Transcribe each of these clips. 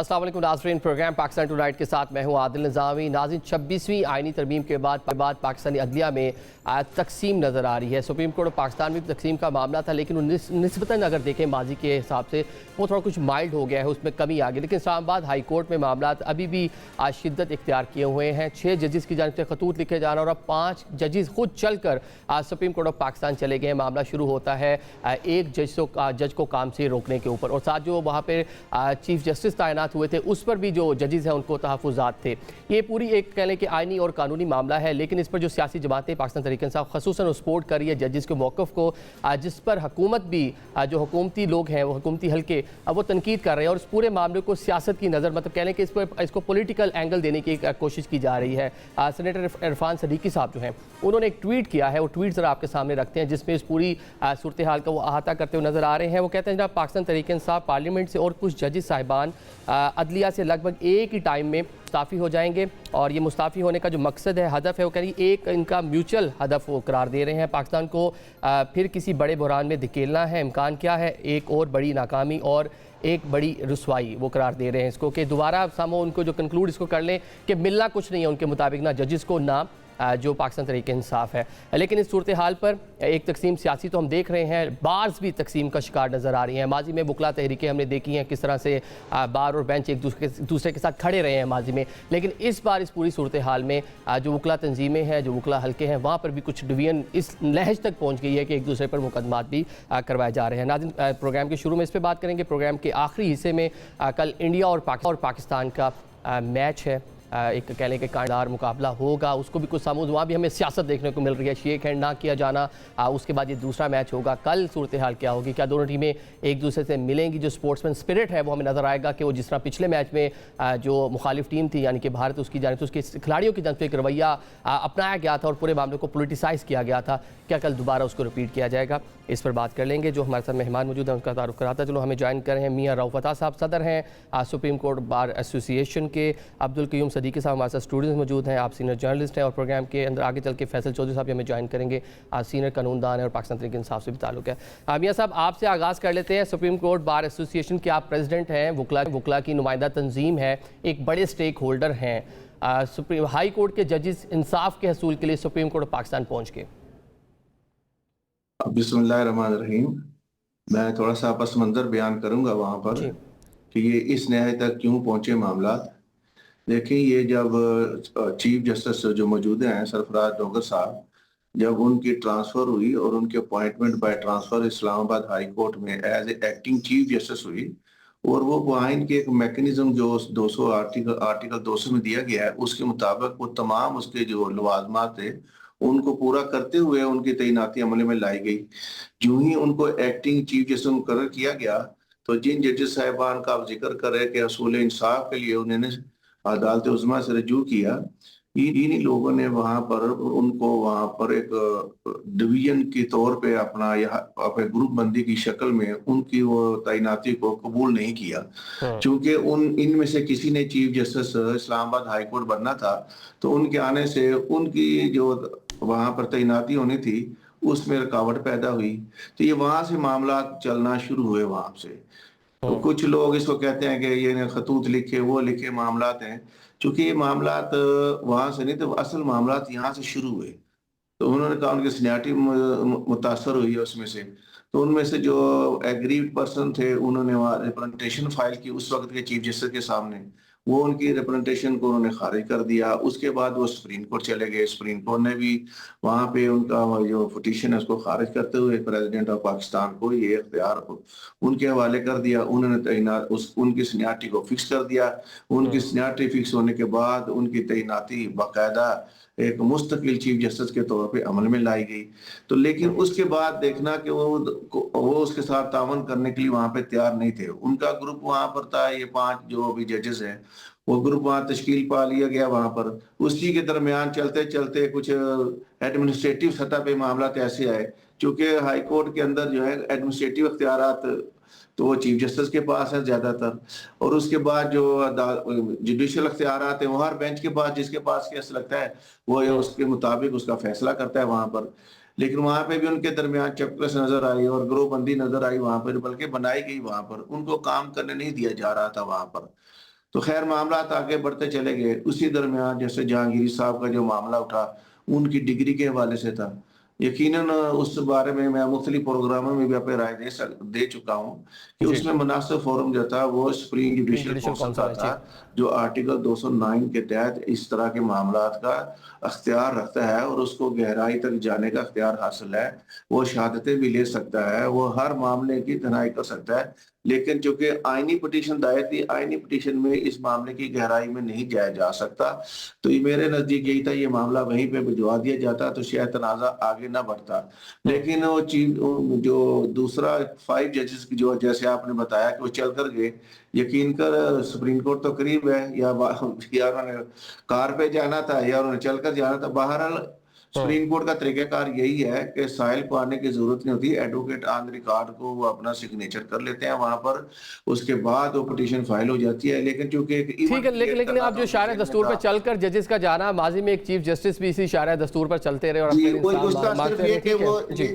अस्सलाम वालेकुम नाज़रीन, प्रोग्राम पाकिस्तान टुनाइट के साथ मैं हूं आदिल निज़ामी। नाज़रीन, 26वीं आइनी तरमीम के बाद पाकिस्तानी अदलिया में तकसीम नज़र आ रही है। सुप्रीम कोर्ट ऑफ पाकिस्तान में तकसीम का मामला था, लेकिन निस्बतन अगर देखें माजी के हिसाब से वो थोड़ा कुछ माइल्ड हो गया है, उसमें कमी आ गई। लेकिन इस्लामाबाद हाई कोर्ट में मामला अभी भी शिद्दत इख्तियार किए हुए हैं। 6 जजेस की जानिब से खतूत लिखे जा रहे हैं और अब 5 जजेस खुद चल कर सुप्रीम कोर्ट ऑफ पाकिस्तान चले गए हैं। मामला शुरू होता है एक जज को काम से रोकने के ऊपर, और साथ जो वहाँ पर चीफ जस्टिस तैनात हुए थे उस पर भी जो जजेस हैं उनको तहफ़्फ़ुज़ात थे। ये पूरी एक कह लें कि आइनी और कानूनी मामला है, लेकिन इस पर जो सियासी जमातें पाकिस्तान तहरीक इंसाफ ख़ुसूसन सपोर्ट कर रही है जजेस के मौक़िफ़ को, जिस पर हुकूमत भी जो हुकूमती लोग हैं वो हुकूमती हल्के वो तनकीद कर रहे हैं और इस पूरे मामले को सियासत की नज़र मतलब कह लें कि इसको पॉलिटिकल एंगल देने की कोशिश की जा रही है। सेनेटर इरफान सदीकी साहब जो हैं उन्होंने एक ट्वीट किया है, वो ट्वीट ज़रा आपके सामने रखते हैं, जिसमें इस पूरी सूरत हाल का वो अहाता करते हुए नज़र आ रहे हैं। वो कहते हैं जनाब, पाकिस्तान तहरीक इंसाफ पार्लियामेंट से और कुछ जजेस साहिबान अदलिया से लगभग एक ही टाइम में मुस्ताफ़ी हो जाएंगे, और ये मुस्ताफ़ी होने का जो मकसद है, हदफ है, वो कह रही एक इनका म्यूचुअल हदफ वो करार दे रहे हैं। पाकिस्तान को फिर किसी बड़े बहरान में धकेलना है। इम्कान क्या है? एक और बड़ी नाकामी और एक बड़ी रुसवाई वो करार दे रहे हैं इसको, कि दोबारा सामो उनको जो कंक्लूड इसको कर लें कि मिलना कुछ नहीं है उनके मुताबिक, ना जजेस को ना जो पाकिस्तान तहरीक इंसाफ है। लेकिन इस सूरत हाल पर एक तकसीम सियासी तो हम देख रहे हैं, बार्स भी तकसीम का शिकार नज़र आ रही हैं। माजी में बुकला तहरीकें हमने देखी हैं किस तरह से बार और बेंच एक दूसरे के साथ खड़े रहे हैं माजी में, लेकिन इस बार इस पूरी सूरत हाल में जो वकला तंजीमें हैं, जो वकला हल्के हैं, वहाँ पर भी कुछ डिवीजन इस लहज तक पहुँच गई है कि एक दूसरे पर मुकदमात भी करवाए जा रहे हैं। नाज़रीन, प्रोग्राम के शुरू में इस पर बात करेंगे। प्रोग्राम के आखिरी हिस्से में कल इंडिया और पाकिस्तान का मैच है, एक कह लें कि कांडार मुकाबला होगा, उसको भी कुछ सामूज वहाँ भी हमें सियासत देखने को मिल रही है, शेक हैंड ना किया जाना। उसके बाद ये दूसरा मैच होगा, कल सूरत हाल क्या होगी? क्या दोनों टीमें एक दूसरे से मिलेंगी? जो स्पोर्ट्समैन स्पिरिट है वो हमें नज़र आएगा कि वो जिस तरह पिछले मैच में जो मुखालिफ टीम थी यानी कि भारत, उसकी जानिब से उसके खिलाड़ियों की जानिब से एक रवैया अपनाया गया था और पूरे मामले को पोलिटिसाइज़ किया गया था, क्या कल दोबारा उसको रिपीट किया जाएगा? इस पर बात कर लेंगे। जो हमारे साथ मेहमान मौजूद हैं उनका तारुफ कराता चलो, हमें ज्वाइन कर रहे हैं मियाँ रऊफ़त साहब, सदर हैं सुप्रीम कोर्ट बार एसोसिएशन के। अब्दुल क़य्यूम सदीकी साहब हमारे साथ स्टूडेंट्स मौजूद हैं, आप सीनियर जर्नलिस्ट हैं, और प्रोग्राम के अंदर आगे चल के फैसल चौधरी साहब हमें ज्वाइन करेंगे, सीनियर कानूनदान है और पाकिस्तान तहरीक इंसाफ से भी ताल्लुक़ है। मियाँ साहब, आपसे आगाज़ कर लेते हैं। सुप्रीम कोर्ट बार एसोसिएशन के आप प्रेसिडेंट हैं, वकला की नुमाइंदा तंजीम है, एक बड़े स्टेक होल्डर हैं। सुप्रीम हाई कोर्ट के जजेस इंसाफ के हसूल के लिए सुप्रीम कोर्ट ऑफ पाकिस्तान पहुँच गए। बिस्मिल्लाहिर्रहमानिर्रहीम। मैं थोड़ा सा पस मंज़र बयान करूंगा वहाँ पर कि ये इस नहज तक क्यों पहुँचे मामला। देखिए, ये जब चीफ जस्टिस जो मौजूद हैं सरफराज डोगर साहब, जब उनकी ट्रांसफ़र हुई और उनकी appointment by transfer Islamabad high court में as a acting chief justice हुई, और वो वहाँ इनके एक मैकेनिज्म जो 200 आर्टिकल 200 में दिया गया है उसके मुताबिक वो तमाम उसके जो लवाजमात थे उनको पूरा करते हुए उनकी तैनाती अमल में लाई गई। यूं ही उनको एक्टिंग चीफ जस्टिस मुकर्रर किया गया, तो जिन जजेस साहिबान का आप जिक्र कर रहे कि असूल इंसाफ के लिए उन्होंने अदालत उज़्मा से रजू किया, इन्हीं लोगों ने वहां पर उनको वहां पर एक डिवीजन के तौर पे अपना यहाँ अपने ग्रुप बंदी की शक्ल में उनकी वो तैनाती को कबूल नहीं किया, क्योंकि उन इनमें से किसी ने chief justice Islamabad high court बनना था, तो उनके आने से उनकी जो वहां पर तैनाती होनी थी उसमें रुकावट पैदा हुई। तो ये वहां से मामला चलना शुरू हुए वहां से। तो कुछ लोग इसको कहते हैं कि ये खतूत लिखे वो लिखे मामलात हैं, चूंकि ये मामलात वहां से नहीं, तो असल मामलात यहाँ से शुरू हुए। तो उन्होंने कहा उनकी सीनियरिटी मुतासर हुई है उसमें से, तो उनमें से जो एग्रीड पर्सन थे उन्होंने वहाँ रिप्रेजेंटेशन फाइल की उस वक्त के चीफ जस्टिस के सामने, वो उनकी रिप्रेजेंटेशन को उन्होंने खारिज कर दिया। उसके बाद वो सुप्रीम कोर्ट चले गए, सुप्रीम कोर्ट ने भी वहाँ पे उनका जो पिटीशन है उसको खारिज करते हुए प्रेसिडेंट ऑफ पाकिस्तान को ये इख्तियार उनके हवाले कर दिया। उन्होंने उनकी सीनियरिटी को फिक्स कर दिया। उनकी सीनियरिटी फिक्स होने के बाद उनकी तैनाती बाकायदा एक मुस्तकिल चीफ जस्टिस के तौर पे अमल में लाई गई। तो लेकिन उसके बाद देखना कि वो उसके साथ तावन करने के लिए वहां पे तैयार नहीं थे। उनका ग्रुप वहां पर था, ये 5 जो भी जजेस हैं वो ग्रुप वहां तश्कील पा लिया गया वहां पर। उसी के दरमियान चलते चलते कुछ एडमिनिस्ट्रेटिव सतह पे मामला ऐसे आए, क्योंकि हाई कोर्ट के अंदर जो है एडमिनिस्ट्रेटिव अख्तियारात तो वो चीफ जस्टिस के पास है ज्यादातर, और उसके बाद जो जुडिशियल अख्तियारात है वो हर बेंच के पास, जिसके पास केस लगता है वो उसके मुताबिक उसका फैसला करता है वहां पर। लेकिन वहां पे भी उनके दरमियान चपकस नजर आई और ग्रोहबंदी नजर आई वहां पर, बल्कि बनाई गई वहां पर, उनको काम करने नहीं दिया जा रहा था वहां पर। तो खैर मामला आगे बढ़ते चले गए। उसी दरमियान जैसे जहांगीर साहब का जो मामला उठा, उनकी डिग्री के हवाले से था। यकीनन उस बारे में मैं मुख्तलिफ प्रोग्रामों में भी अपनी राय दे चुका हूँ कि जी। उसमें मुनासिब फोरम जो था वो supreme judicial judicial council council का है था, जी। जो आर्टिकल 209 के तहत इस तरह के मामलात का अख्तियार रखता है और उसको गहराई तक जाने का अख्तियार हासिल है। वो शहादतें भी ले सकता है, वो हर मामले की सुनवाई कर सकता है। लेकिन चूंकि आईनी पिटीशन दायर थी, आईनी पिटीशन में इस मामले की गहराई में नहीं जाया जा सकता। तो ये मेरे नजदीक यही था, ये मामला वहीं पे भिजवा दिया जाता तो शायद तनाजा आगे ना बढ़ता। लेकिन वो चीज जो दूसरा 5 जजेस की जो जैसे आपने बताया कि वो चल कर गए, यकीन कर सुप्रीम कोर्ट तो करीब है, या उन्होंने कार पे जाना था या उन्होंने चलकर जाना था। बहरहाल सुप्रीम कोर्ट का तरीकाकार यही है कि साहिल को आने की जरूरत नहीं होती, एडवोकेट ऑन रिकॉर्ड को वो अपना सिग्नेचर कर लेते हैं वहां पर, उसके बाद वो पिटीशन फाइल हो जाती है। लेकिन चूंकि एक ठीक है, लेकिन आप जो शायरा दस्तूर पर चलकर जजेस का जाना, माजी में एक चीफ जस्टिस भी इसी शायरा दस्तूर पर चलते रहे और जी, अपने वो इंसान उसका सिर्फ मांगते ये रहे। कि ठीक है वो जी।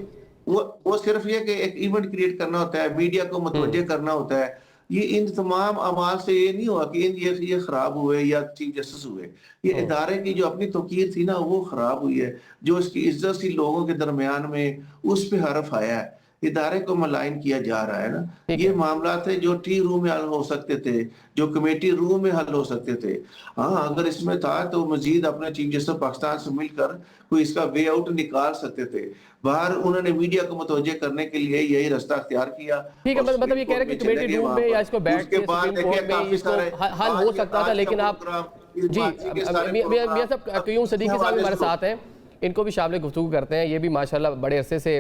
वो सिर्फ ये कि एक इवेंट क्रिएट करना होता है, मीडिया को मुतवज्जे करना होता है। ये इन तमाम अमाल से ये नहीं हुआ कि ये खराब हुए या चीफ जस्टिस हुए। ये इदारे की जो अपनी तौकीर थी ना, वो खराब हुई है। जो उसकी इज्जत थी लोगों के दरमियान में, उस पे हर्फ आया है। इदारे को मलाइन किया जा रहा है ना। ठीक ये है। मामला थे जो टी रूम में हल हो सकते थे, जो कमेटी रूम में हल हो सकते थे। हाँ, अगर इसमें था तो मजीद अपने चीफ जस्टिस पाकिस्तान से मिलकर कोई इसका वे आउट निकाल सकते थे। बाहर उन्होंने मीडिया को मुतवज्जे करने के लिए यही रास्ता अख्तियार किया ठीक है, और मतलब सुप्रीम ये कह रहे कोर्ट हैं में कि चले कमेटी गए रूम वहां में या पर। इसको बैठ उसके के बाद सुप्रीम देखिए कोर्ट में काफी इसको सारे हल हो सकता था, आज का लेकिन आप प्रोग्राम जी के सारे मियां प्रोग्राम साहब क्यूम सदीकी साहब हमारे साथ हैं, इनको भी शामिल गुफ्तगू करते हैं। ये भी माशाल्लाह बड़े अरसे से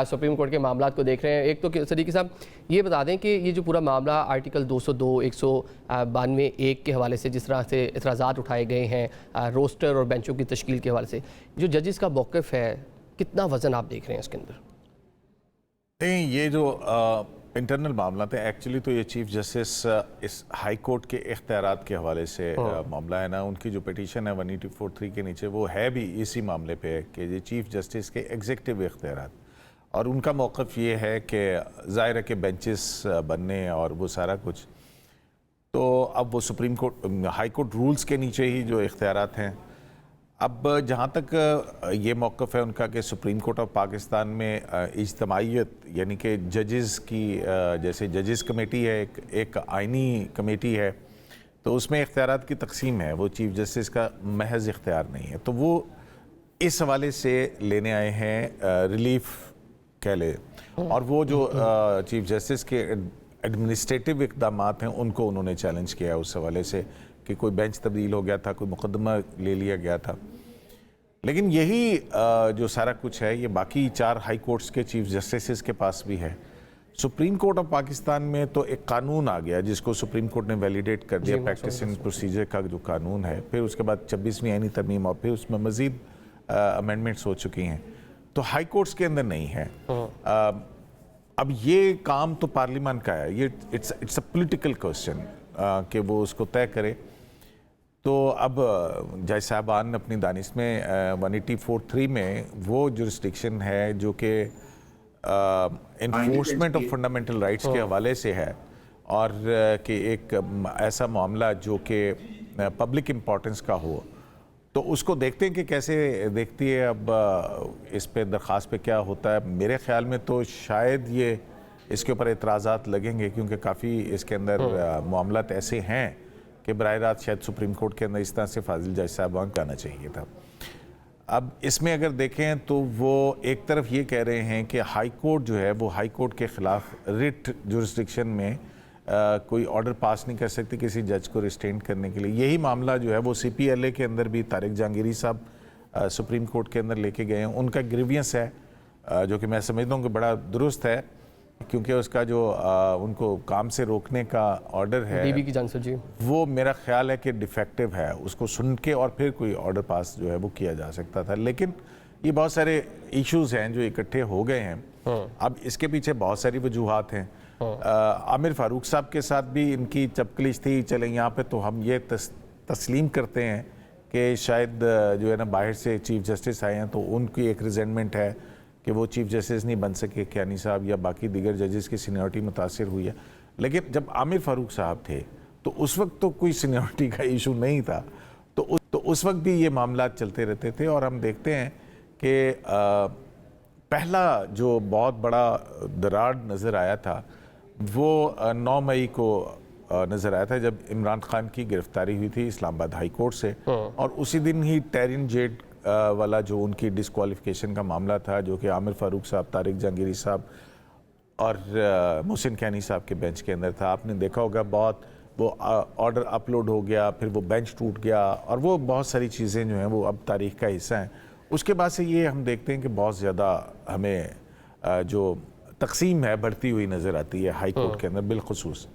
सुप्रीम कोर्ट के मामला को देख रहे हैं। एक तो सदीकी साहब ये बता दें कि ये जो पूरा मामला आर्टिकल 202, 192(1) के हवाले से जिस तरह से एतराज़ात उठाए गए हैं रोस्टर और बेंचों की तश्कील के हवाले से, जो जजेस का मौक़िफ़ है, कितना वज़न आप देख रहे हैं इसके अंदर? नहीं, ये जो इंटरनल मामला था, एक्चुअली तो ये चीफ जस्टिस इस हाई कोर्ट के इख्तियारात के हवाले से मामला है ना। उनकी जो पिटीशन है 184(3) के नीचे, वो है भी इसी मामले पे है कि ये चीफ जस्टिस के एग्जीक्यूटिव इख्तियारात, और उनका मौक़िफ़ ये है कि ज़ाहिर है कि बेंचेस बनने और वो सारा कुछ, तो अब वो supreme court high court rules के नीचे ही जो इख्तियारात हैं। अब जहाँ तक ये मौक़िफ़ है उनका कि सुप्रीम कोर्ट ऑफ पाकिस्तान में इज्तमाइयत, यानी कि जजेस की जैसे जजेस कमेटी है, एक आइनी कमेटी है, तो उसमें इख्तियारात की तकसीम है, वो चीफ जस्टिस का महज इख्तियार नहीं है। तो वो इस हवाले से लेने आए हैं रिलीफ कह ले, और वो जो चीफ जस्टिस के एडमिनिस्ट्रेटिव इक़दामात हैं उनको उन्होंने चैलेंज किया है उस हवाले से कि कोई बेंच तब्दील हो गया था, कोई मुकदमा ले लिया गया था। लेकिन यही जो सारा कुछ है ये बाकी 4 हाई कोर्ट्स के चीफ जस्टिस के पास भी है। सुप्रीम कोर्ट ऑफ पाकिस्तान में तो एक कानून आ गया जिसको सुप्रीम कोर्ट ने वैलिडेट कर दिया, प्रैक्टिस एंड प्रोसीजर का जो कानून है। फिर उसके बाद 26वीं आईनी तरमीम और फिर उसमें मज़ीद अमेंडमेंट्स हो चुकी हैं, तो हाई कोर्ट्स के अंदर नहीं है। अब ये काम तो पार्लियामेंट का है, ये इट्स अ पॉलिटिकल क्वेश्चन कि वो उसको तय करे। तो अब जज साहबान अपनी दानिश में 184(3) में वो जुरिस्डिक्शन है जो कि इन्फोर्समेंट ऑफ फंडामेंटल राइट्स के हवाले से है, और कि एक ऐसा मामला जो कि पब्लिक इम्पोर्टेंस का हो, तो उसको देखते हैं कि कैसे देखती है। अब इस पे दरख्वास्त पे क्या होता है। मेरे ख्याल में तो शायद ये इसके ऊपर एतराज़ात लगेंगे, क्योंकि काफ़ी इसके अंदर मामलात ऐसे हैं कि बराह रास्त शायद सुप्रीम कोर्ट के अंदर इस तरह से फाजिल जज साहबान का आना चाहिए था। अब इसमें अगर देखें तो वो एक तरफ ये कह रहे हैं कि हाई कोर्ट जो है वो हाई कोर्ट के ख़िलाफ़ रिट जुरिस्डिक्शन में कोई ऑर्डर पास नहीं कर सकती किसी जज को रिस्ट्रेंट करने के लिए। यही मामला जो है वो CPLA के अंदर भी तारिक जहांगीरी साहब सुप्रीम कोर्ट के अंदर लेके गए हैं। उनका ग्रीवियंस है जो कि मैं समझता हूँ कि बड़ा दुरुस्त है, क्योंकि उसका जो उनको काम से रोकने का ऑर्डर है DB की जानिब से जी, वो मेरा ख्याल है कि डिफेक्टिव है। उसको सुन के और फिर कोई ऑर्डर पास जो है वो किया जा सकता था। लेकिन ये बहुत सारे इश्यूज़ हैं जो इकट्ठे हो गए हैं। अब इसके पीछे बहुत सारी वजूहात हैं। आमिर फारूक साहब के साथ भी इनकी चपकलिश थी, चले यहाँ पे तो हम ये तस्लीम करते हैं कि शायद जो है ना बाहर से चीफ जस्टिस आए हैं तो उनकी एक रिजेंटमेंट है कि वो चीफ जस्टिस नहीं बन सके, कियानी साहब या बाकी दीगर जजेस की सीनियरिटी मुतासिर हुई है। लेकिन जब आमिर फारूक साहब थे तो उस वक्त तो कोई सीनियरिटी का इशू नहीं था, तो उस वक्त भी ये मामला चलते रहते थे। और हम देखते हैं कि पहला जो बहुत बड़ा दरार नज़र आया था वो 9 मई को नज़र आया था, जब इमरान खान की गिरफ्तारी हुई थी इस्लामाबाद हाई कोर्ट से। और उसी दिन ही टेरिन जेड वाला जो उनकी डिस्क्वालिफिकेशन का मामला था, जो कि आमिर फारूक साहब, तारिक जहांगीरी साहब और मोहसिन कैनी साहब के बेंच के अंदर था। आपने देखा होगा बहुत वो ऑर्डर अपलोड हो गया, फिर वो बेंच टूट गया, और वो बहुत सारी चीज़ें जो हैं वो अब तारीख का हिस्सा हैं। उसके बाद से ये हम देखते हैं कि बहुत ज़्यादा हमें जो तकसीम है बढ़ती हुई नज़र आती है हाई कोर्ट के अंदर बिलखुसूस।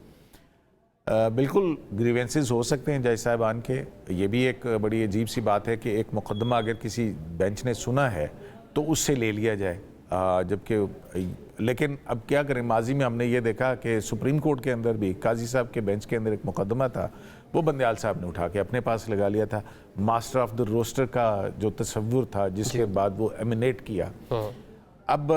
बिल्कुल ग्रीवेंसेस हो सकते हैं जज साहिबान के। ये भी एक बड़ी अजीब सी बात है कि एक मुकदमा अगर किसी बेंच ने सुना है तो उससे ले लिया जाए, जबकि लेकिन अब क्या करें, माजी में हमने ये देखा कि सुप्रीम कोर्ट के अंदर भी काजी साहब के बेंच के अंदर एक मुकदमा था, वो बंदयाल साहब ने उठा के अपने पास लगा लिया था। मास्टर ऑफ द रोस्टर का जो तस्वुर था, जिसके बाद वो एमिनेट किया। अब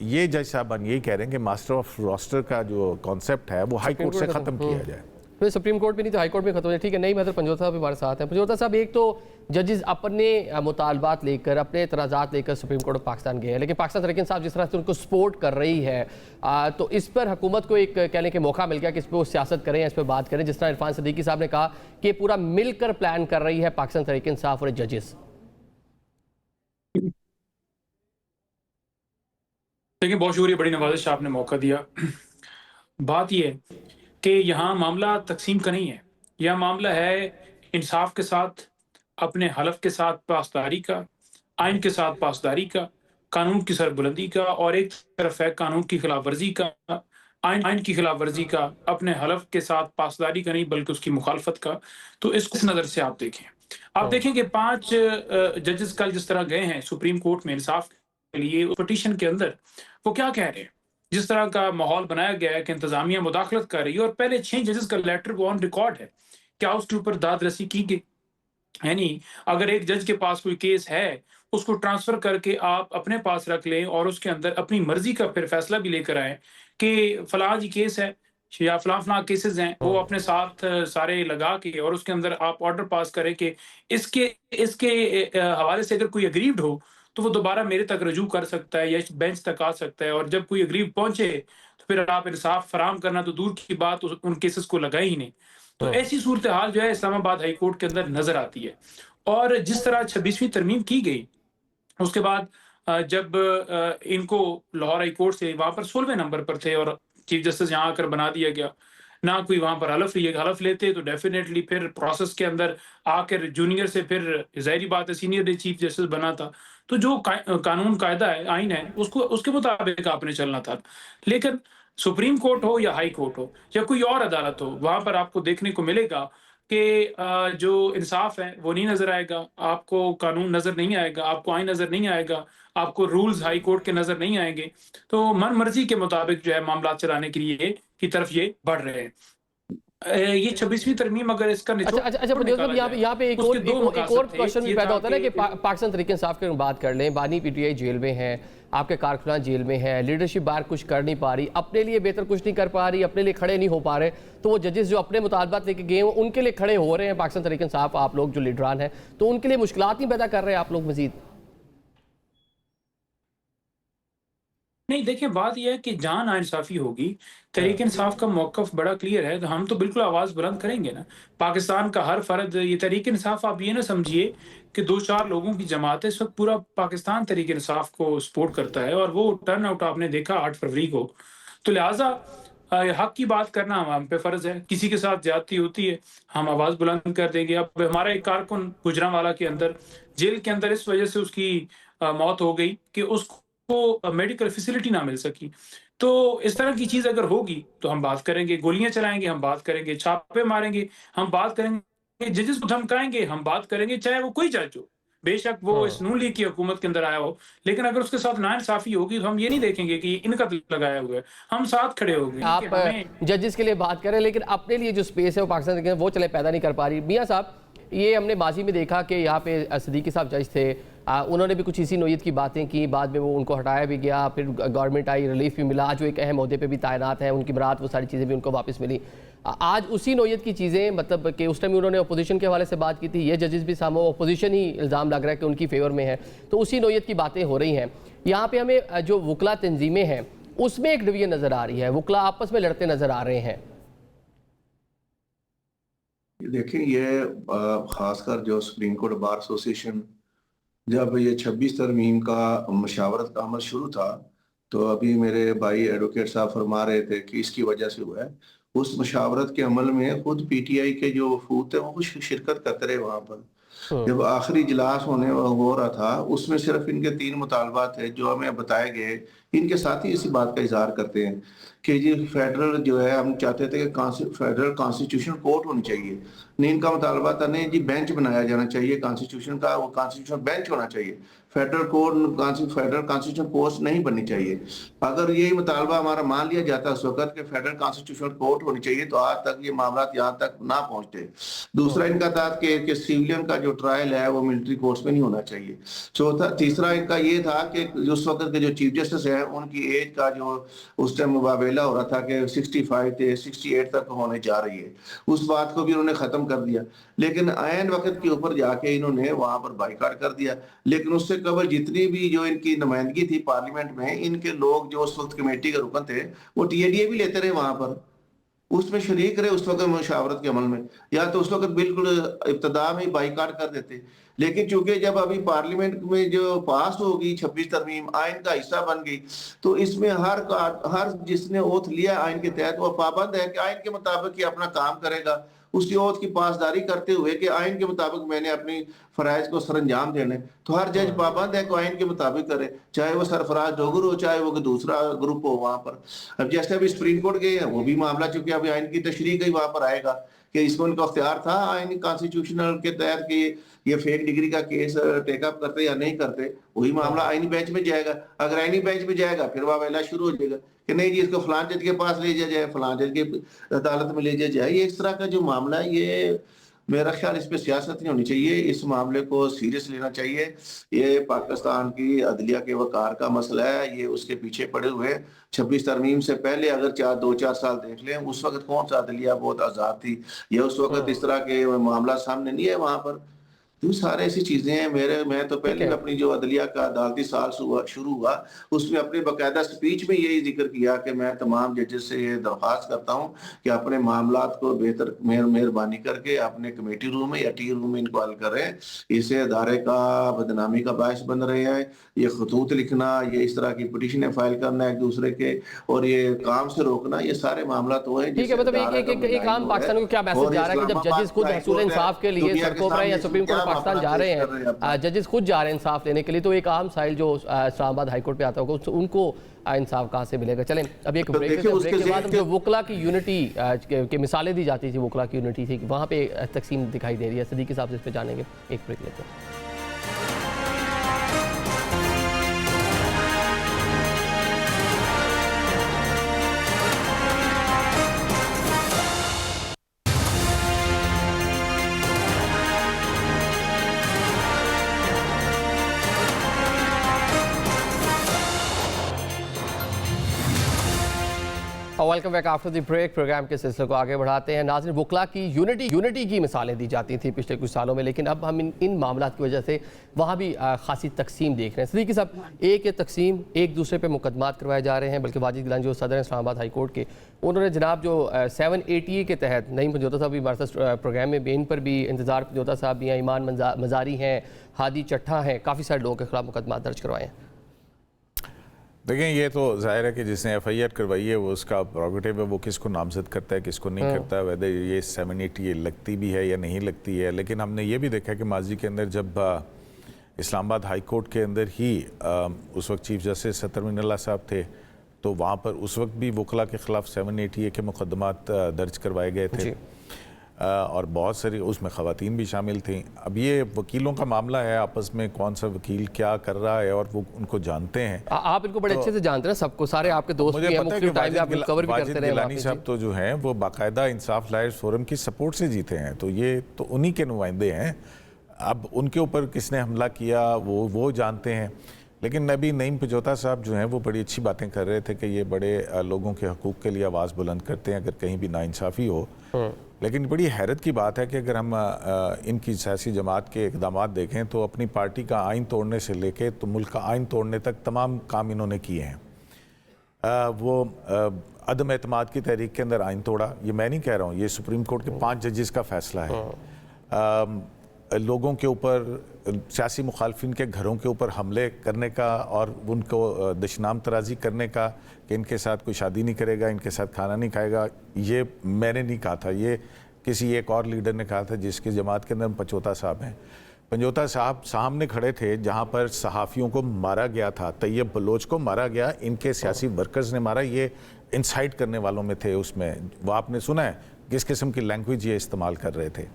ये जज साहबान यही कह रहे हैं कि मास्टर ऑफ रोस्टर का जो कॉन्सेप्ट है वो हाई कोर्ट से ख़त्म किया जाए। फिर सुप्रीम कोर्ट में नहीं तो हाई कोर्ट में खत्म हो जाए। ठीक है, नहीं मतलब पंजोता साहब हमारे साथ हैं। पंजोता साहब, एक तो जजेस अपने मुतालबात लेकर, अपने एतराज़ात लेकर सुप्रीम कोर्ट ऑफ पाकिस्तान गए हैं, लेकिन पाकिस्तान तहरीक इंसाफ जिस तरह से उनको सपोर्ट कर रही है, तो इस पर हुकूमत को एक कहने के मौका मिल गया कि इस पर वो सियासत करें, इस पर बात करें। जिस तरह इरफान सदीकी साहब ने कहा कि पूरा मिलकर प्लान कर रही है पाकिस्तान तहरीक इंसाफ और जजेस। देखिए, बहुत शुक्रिया, बड़ी नवाजिश आपने मौका दिया। बात यह है कि यहाँ मामला तकसीम का नहीं है, यह मामला है इंसाफ के साथ, अपने हलफ के साथ पासदारी का, आइन के साथ पासदारी का, कानून की सरबुलंदी का, और एक तरफ है कानून की खिलाफ वर्जी का, आइन की खिलाफ वर्जी का, अपने हलफ के साथ पासदारी का नहीं बल्कि उसकी मुखालफत का। तो इस नज़र से आप देखें कि 5 जजेस कल जिस तरह गए हैं सुप्रीम कोर्ट में इंसाफ के लिए, उस पिटीशन के अंदर वो क्या कह रहे हैं, जिस तरह का माहौल बनाया गया है कि इंतजामिया मुदाखलत कर रही है, और पहले 6 जजेस का लेटर वो ऑन रिकॉर्ड है, क्या उसके ऊपर दाद रसी की गई है? नहीं। अगर एक जज के पास कोई केस है, उसको ट्रांसफर करके आप अपने पास रख लें और उसके अंदर अपनी मर्जी का फिर फैसला भी लेकर आए कि फलां जी केस है या फलां केसेस हैं, वो अपने साथ सारे लगा के और उसके अंदर आप ऑर्डर पास करें कि इसके हवाले से अगर कोई अग्रीव्ड हो तो वो दोबारा मेरे तक रजू कर सकता है या बेंच तक आ सकता है, और जब कोई अग्रीव पहुंचे तो फिर आप इंसाफ फराम करना तो दूर की बात, उन केसेस को लगाए ही नहीं। तो ऐसी सूरत हाल जो है इस्लामाबाद हाई कोर्ट के अंदर नजर आती है। और जिस तरह 26वीं तरमीम की गई, उसके बाद जब इनको लाहौर हाई कोर्ट से वहां पर 16वें नंबर पर थे और चीफ जस्टिस यहाँ आकर बना दिया गया, ना कोई वहां पर हलफ लेते तो डेफिनेटली फिर प्रोसेस के अंदर आकर जूनियर से फिर जाहिर बात है सीनियर ने चीफ जस्टिस बना था। तो जो कानून कायदा है, आइन है, उसके मुताबिक आपने चलना था। लेकिन सुप्रीम कोर्ट हो या हाई कोर्ट हो या कोई और अदालत हो, वहां पर आपको देखने को मिलेगा कि जो इंसाफ है वो नहीं नजर आएगा, आपको कानून नजर नहीं आएगा, आपको आइन नजर नहीं आएगा, आपको रूल्स हाई कोर्ट के नजर नहीं आएंगे। तो मन मर्जी के मुताबिक जो है मामला चलाने के लिए की तरफ ये बढ़ रहे हैं। ये 26वीं तरमीम अगर इसका यहाँ पे एक और क्वेश्चन भी पैदा होता है ना कि पाकिस्तान तहरीक इंसाफ की बात कर लें, बानी पीटीआई जेल में है, आपके कारकुनान जेल में है, लीडरशिप बार कुछ कर नहीं पा रही, अपने लिए बेहतर कुछ नहीं कर पा रही, अपने लिए खड़े नहीं हो पा रहे, तो वो जजेस जो अपने मुतालबात लेके गए हैं उनके लिए खड़े हो रहे हैं पाकिस्तान तहरीक इंसाफ, आप लोग जो लीडरान हैं, तो उनके लिए मुश्किलात नहीं पैदा कर रहे हैं आप लोग मजीद? नहीं, देखिए, बात यह है कि जहां नाइंसाफी होगी, तहरीक इंसाफ का मौकफ बड़ा क्लियर है, तो हम तो बिल्कुल आवाज बुलंद करेंगे ना। पाकिस्तान का हर फर्द, ये तहरीक इंसाफ आप ये ना समझिए कि 2-4 लोगों की जमात है, इस वक्त पूरा पाकिस्तान तहरीक इंसाफ को सपोर्ट करता है, और वो टर्न आउट आपने देखा 8 फरवरी को। तो लिहाजा हक की बात करना हम पे फर्ज है। किसी के साथ ज्यादती होती है, हम आवाज बुलंद कर देंगे। अब हमारा एक कारकुन गुजरांवाला के अंदर जेल के अंदर इस वजह से उसकी मौत हो गई कि उसको मेडिकल फैसिलिटी ना मिल सकी। तो इस तरह की चीज अगर होगी तो हम बात करेंगे, गोलियां चलाएंगे हम बात करेंगे, छापे मारेंगे हम बात करेंगे, जजेस को धमकाएंगे हम बात करेंगे, चाहे वो कोई जज हो, बेशक वो इस नून लीग की हुकूमत के अंदर आया हो। लेकिन अगर उसके साथ नाइंसाफी होगी तो हम ये नहीं देखेंगे कि इनका लगाया हुआ है, हम साथ खड़े होंगे। आप जजेस के लिए बात करें, लेकिन अपने लिए जो स्पेस है वो पाकिस्तान के वो चले पैदा नहीं कर पा रही। मियां साहब, ये हमने माजी में देखा कि यहाँ पे सदीकी साहब जज थे, उन्होंने भी कुछ इसी नोयत की बातें की, बाद में वो उनको हटाया भी गया, फिर गवर्नमेंट आई, रिलीफ भी मिला, आज वो एक अहम ओहदे पे भी तैनात है, उनकी बरात, वो सारी चीज़ें भी उनको वापस मिली। आज उसी नोयत की चीज़ें, मतलब कि उस टाइम उन्होंने अपोजिशन के हवाले से बात की थी, ये जजेस भी सामने अपोजिशन ही इल्ज़ाम लग रहा है कि उनकी फेवर में है, तो उसी नोयत की बातें हो रही हैं। यहाँ पे हमें जो वकला तंजीमें हैं उसमें एक डिवीजन नज़र आ रही है, वकला आपस में लड़ते नज़र आ रहे हैं। देखिए, ये खासकर जो सुप्रीम कोर्ट बार एसोसिएशन, जब ये 26 तरमीम का मशावरत का अमल शुरू था, तो अभी मेरे भाई एडवोकेट साहब फरमा रहे थे कि इसकी वजह से हुआ है। उस मशावरत के अमल में खुद पीटीआई के जो वफूद थे वो कुछ शिरकत करते रहे वहाँ पर। जब आखिरी इजलास हो रहा था, उसमें सिर्फ इनके 3 मुतालबात थे जो हमें बताए गए। इनके साथी इसी बात का इजहार करते हैं कि जी फेडरल जो है, हम चाहते थे कि फेडरल कॉन्स्टिट्यूशन कोर्ट होनी चाहिए। नहीं, इनका मुतालबा था नहीं जी बेंच बनाया जाना चाहिए कॉन्स्टिट्यूशन का, वो कॉन्स्टिट्यूशन बेंच होना चाहिए, federal court, federal constitution court नहीं बननी चाहिए। अगर यही मुतालबा हमारा मान लिया जाता उस वक्त कि फेडरल कॉन्स्टिट्यूशन कोर्ट होनी चाहिए, तो आज तक ये मामला यहाँ तक ना पहुंचते। दूसरा इनका था कि सिविलियन का जो ट्रायल है वो मिलिट्री कोर्ट्स में नहीं होना चाहिए। तीसरा इनका ये था कि उस वक्त के जो चीफ जस्टिस है उनकी एज का जो उस टाइम मुबावेला हो रहा था कि 65 से 68 तक होने जा रही है, उस बात को भी उन्होंने खत्म कर दिया। लेकिन ऐन वक्त के ऊपर जाके इन्होंने वहां पर बाइकाट कर दिया। लेकिन उससे कबल जितनी भी जो इनकी नुमाइंदगी थी पार्लियामेंट में, इनके लोग जो उस वक्त कमेटी के रुकन थे वो टीएडीए भी लेते रहे वहां पर, उसमें शरीक रहे उस वक्त मुशावरत के अमल में, या तो उस वक्त बिल्कुल इब्तदा में बाइकाट कर देते। लेकिन चूंकि जब अभी पार्लियामेंट में जो पास होगी 26 तरमीम आइन का हिस्सा बन गई, तो इसमें हर जिसने ओथ लिया आइन के तहत वो पाबंद है कि आइन के मुताबिक ही अपना काम करेगा, उसकी ओथ की पासदारी करते हुए कि आइन के मुताबिक मैंने अपनी फराइज को सरंजाम देने। तो हर जज पाबंद है कि आइन के मुताबिक करे, चाहे वो सरफराज डोगर हो, चाहे वो दूसरा ग्रुप हो वहां पर। अब जैसे अभी सुप्रीम कोर्ट गए हैं, वो भी मामला चूंकि अभी आइन की तशरीह गई वहां पर आएगा कि इसको उनका अख्तियार था आइन कॉन्स्टिट्यूशनल के तहत कि ये फेक डिग्री का केस टेकअप करते या नहीं करते, वही मामला आईनी बेंच में जाएगा। अगर आईनी बेंच में जाएगा फिर वावेला शुरू हो जाएगा कि नहीं जी इसको फलां जज के पास ले जाए, फलां जज की अदालत में ले जाए। ये इस तरह का जो मामला है, ये मेरा ख्याल इस पे सियासत नहीं होनी चाहिए, इस मामले को सीरियस लेना चाहिए। ये पाकिस्तान की अदलिया के वकार का मसला है, ये उसके पीछे पड़े हुए 26 तरमीम से पहले अगर 2-4 साल देख लें, उस वक्त कौन सा अदलिया बहुत आज़ाद थी, या उस वक्त इस तरह के मामला सामने नहीं है वहां पर। तो सारे ऐसी चीजें हैं। मैं तो पहले अपनी जो अदलिया का अदालती साल शुरू हुआ उसमें अपने बाकायदा स्पीच में यही जिक्र किया कि मैं तमाम जजेस से ये दरख्वास्त करता हूं कि अपने मामलात को बेहतर मेहरबानी करके अपने कमेटी रूम में या टी रूम में इनको हल करें। इसे अदारे का बदनामी का बायस बन रहे हैं, ये खतूत लिखना, ये इस तरह की पिटीशनें फाइल करना एक दूसरे के, और ये काम से रोकना, ये सारे मामला तो है। ठीक है, मतलब एक आम पाकिस्तान को क्या मैसेज जा रहा है कि जब जजेस खुद हसूल इंसाफ के लिए सड़कों पर या सुप्रीम कोर्ट पाकिस्तान जा रहे हैं, जजेस खुद जा रहे हैं इंसाफ लेने के लिए, तो एक आम साहिल जो इस्लामाबाद हाईकोर्ट पे आता होगा उनको इंसाफ कहाँ से मिलेगा। चलें अभी एक ब्रेक के बाद जो वकला की यूनिटी के मिसालें दी जाती थी, वकला की यूनिटी थी, वहाँ पे तकसीम दिखाई दे रही है। सदीकी साहब से इस पर जानेंगे, एक ब्रेक लेते हैं। Welcome back after the break. Programme के सिलसिले को आगे बढ़ाते हैं। नाज़रीन, वकला की यूनिटी की मिसालें दी जाती थी पिछले कुछ सालों में, लेकिन अब हम इन मामलों की वजह से वहाँ भी खासी तकसीम देख रहे हैं। सदीकी साहब, एक तकसीम, एक दूसरे पे मुकदमात करवाए जा रहे हैं, बल्कि वाजिद गिलानी जो सदर इस्लामाबाद हाई कोर्ट के, उन्होंने जनाब जो 780 के तहत नईम पंजोता साहब भी हमारे साथ प्रोग्राम में, बेन पर भी इंतज़ार पंजोता साहब भी हैं, ईमान मज़ारी हैं, हादी चट्ठा हैं, काफ़ी सारे लोगों के खिलाफ मुकदमात दर्ज करवाए हैं। देखें, ये तो जाहिर है कि जिसने एफआईआर करवाई है वो उसका प्रोगेटिव है, वो किसको नामजद करता है किसको नहीं करता है, वेदर ये 780 लगती भी है या नहीं लगती है। लेकिन हमने ये भी देखा कि माजी के अंदर जब इस्लामाबाद हाई कोर्ट के अंदर ही उस वक्त चीफ जस्टिस सत्तर मिनल्ला साहब थे, तो वहाँ पर उस वक्त भी वकला के ख़िलाफ़ 780 के मुकदमात दर्ज करवाए गए थे, और बहुत सारी उसमें ख़वातीन भी शामिल थी। अब ये वकीलों का मामला है, आपस में कौन सा वकील क्या कर रहा है और वो उनको जानते हैं। आप इनको बड़े अच्छे से जानते हैं, सबको, सारे आपके दोस्त भी हैं, मुख्तलिफ टाइम में आप कवर भी करते रहे। गिलानी साहब तो जो हैं वो बाकायदा इंसाफ लायर्स फोरम की सपोर्ट से जीते हैं, तो ये तो उन्हीं के नुमाइंदे हैं। अब उनके ऊपर किसने हमला किया वो जानते हैं, लेकिन अभी नईम पिजोता साहब जो हैं वो बड़ी अच्छी बातें कर रहे थे कि ये बड़े लोगों के हकूक़ के लिए आवाज़ बुलंद करते हैं अगर कहीं भी नाइंसाफ़ी हो। लेकिन बड़ी हैरत की बात है कि अगर हम इनकी सियासी जमात के इक़दाम देखें तो अपनी पार्टी का आइन तोड़ने से लेके तो मुल्क का आइन तोड़ने तक तमाम काम इन्होंने किए हैं। वो अदम एतमाद की तहरीक के अंदर आइन तोड़ा, ये मैं नहीं कह रहा हूँ, ये सुप्रीम कोर्ट के 5 जजेस का फैसला है। लोगों के ऊपर, सियासी मुखालफिन के घरों के ऊपर हमले करने का और उनको दशनाम तराजी करने का कि इनके साथ कोई शादी नहीं करेगा, इनके साथ खाना नहीं खाएगा, ये मैंने नहीं कहा था, ये किसी एक और लीडर ने कहा था जिसकी जमात के अंदर पंजोता साहब हैं। पंजोता साहब सामने खड़े थे जहाँ पर सहाफ़ियों को मारा गया था, तैयब बलोच को मारा गया, इनके सियासी वर्कर्स ने मारा, ये इंसाइट करने वालों में थे उसमें। वो आपने सुना है किस किस्म की लैंग्वेज ये इस्तेमाल कर रहे थे।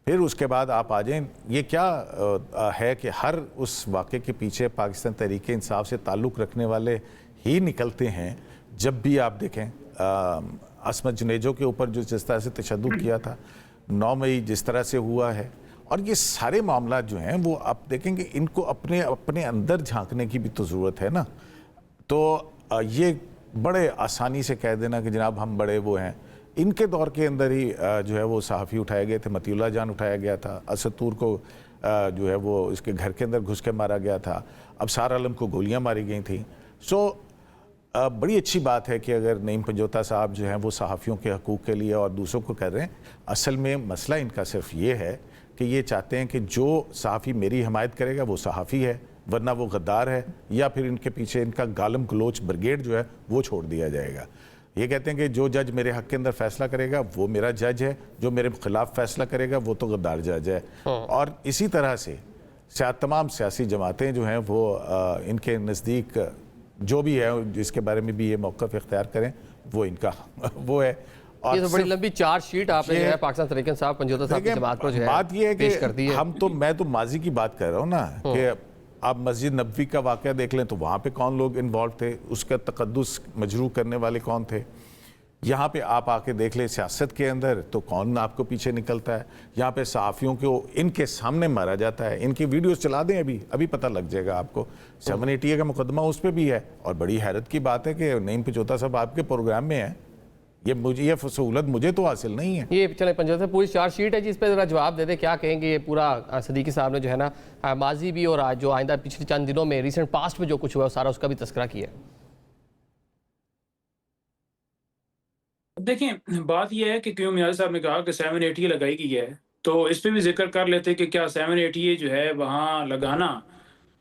फिर उसके बाद आप आ जाएं, ये क्या है कि हर उस वाक़े के पीछे पाकिस्तान तहरीक इंसाफ से ताल्लुक़ रखने वाले ही निकलते हैं। जब भी आप देखें असमत जुनेजो के ऊपर जो जिस तरह से तशद्दुद किया था, 9 मई जिस तरह से हुआ है, और ये सारे मामला जो हैं वो आप देखेंगे इनको अपने अपने अंदर झांकने की भी तो ज़रूरत है ना। तो ये बड़े आसानी से कह देना कि जनाब हम बड़े वो हैं, इनके दौर के अंदर ही जो है वो सहाफ़ी उठाए गए थे, मतीउल्लाह जान उठाया गया था, असद तूर को जो है वो इसके घर के अंदर घुस के मारा गया था, अबसार आलम को गोलियां मारी गई थी। सो बड़ी अच्छी बात है कि अगर नईम पंजोता साहब जो हैं वो सहाफ़ियों के हकूक़ के लिए और दूसरों को कर रहे हैं। असल में मसला इनका सिर्फ ये है कि ये चाहते हैं कि जो सहाफ़ी मेरी हमायत करेगा वो सहाफ़ी है, वरना वो गद्दार है, या फिर इनके पीछे इनका गालम गलोच ब्रिगेड जो है वो छोड़ दिया जाएगा। ये कहते हैं कि जो जज मेरे हक़ के अंदर फ़ैसला करेगा वो मेरा जज है, जो मेरे ख़िलाफ़ फ़ैसला करेगा वो तो गद्दार जज है। और इसी तरह से तमाम सियासी जमातें जो हैं वो इनके नज़दीक जो भी है जिसके बारे में भी ये मौक़िफ़ इख्तियार करें वो इनका वो है। ये तो बड़ी लंबी चार्जशीट आपने जो है पाकिस्तान तहरीक इंसाफ पंजोता साहब की जमात को जो है बात ये है पेश कर दी है। मैं तो माजी की बात कर रहा हूँ ना, कि आप मस्जिद नबवी का वाक़या देख लें तो वहाँ पे कौन लोग इन्वॉल्व थे, उसका तकद्दुस मजरू करने वाले कौन थे। यहाँ पे आप आके देख लें सियासत के अंदर तो कौन आपको पीछे निकलता है। यहाँ पे सहाफ़ियों को इनके सामने मारा जाता है, इनकी वीडियोस चला दें, अभी पता लग जाएगा आपको। 780 का मुकदमा उस पर भी है। और बड़ी हैरत की बात है कि नईम पिजोता साहब आपके प्रोग्राम में है, ये सहूलत मुझे तो हासिल नहीं है। ये चले पंजोता पूरी चार्जशीट है जिस पर ज़रा जवाब दे दे, क्या कहेंगे। ये पूरा सदीकी साहब ने जो है ना माजी भी और आज जो आइंदा पिछले चंद दिनों में रिसेंट पास्ट में जो कुछ हुआ सारा उसका भी तस्करा किया है। देखिए, बात यह है कि क्यों मियां साहब ने कहा कि 780 लगाई गई है, तो इस पे भी जिक्र कर लेते कि क्या 780 जो है वहाँ लगाना,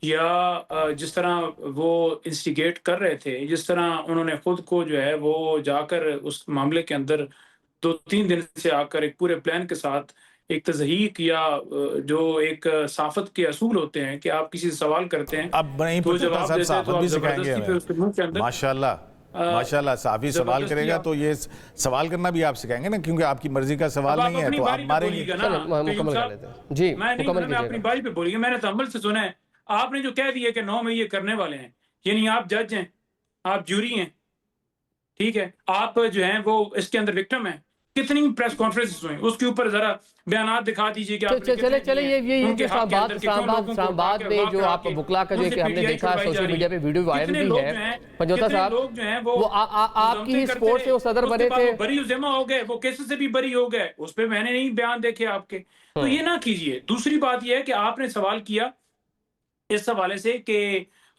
या जिस तरह वो इंस्टिगेट कर रहे थे, जिस तरह उन्होंने खुद को जो है वो जाकर उस मामले के अंदर 2-3 दिन से आकर एक पूरे प्लान के साथ एक तज़हीक या जो एक साफत के असूल होते हैं कि आप किसी से सवाल करते हैं अब नहीं तो पता जवाब सब देते हैं तो साफत आप भी सिखाएंगे ज़बरदस्ती पे उसके मुंह के अंदर माशाल्लाह साफी सवाल करेगा तो ये सवाल करना भी आप सिखाएंगे ना, क्योंकि आपकी मर्जी का सवाल नहीं है तो आप मारेंगे। मुकम्मल कर लेते हैं जी, मुकम्मल मैं अपनी बारी पे बोलिए। मैंने तो अमल से सुना है, आपने जो कह दिया कि 9 में ये करने वाले हैं, यानी आप जज हैं, आप जूरी हैं, ठीक है, आप जो हैं वो इसके अंदर विक्टिम हैं। कितनी प्रेस कॉन्फ्रेंस हुई उसके ऊपर जरा बयान दिखा दीजिए कि चले ये इस्लामाबाद में जो आप बुकला का जो कि हमने देखा सोशल मीडिया पे वीडियो वायरल भी है, पंजोता साहब लोग जो हैं वो आपकी ही स्पोर्ट से वो सदर बने थे, बरी उज़मा हो गए, वो केसेस से भी बरी हो गए, उस पर मैंने नहीं बयान देखे आपके। तो ये ना कीजिए। दूसरी बात ये है कि आपने सवाल किया इस हवाले से कि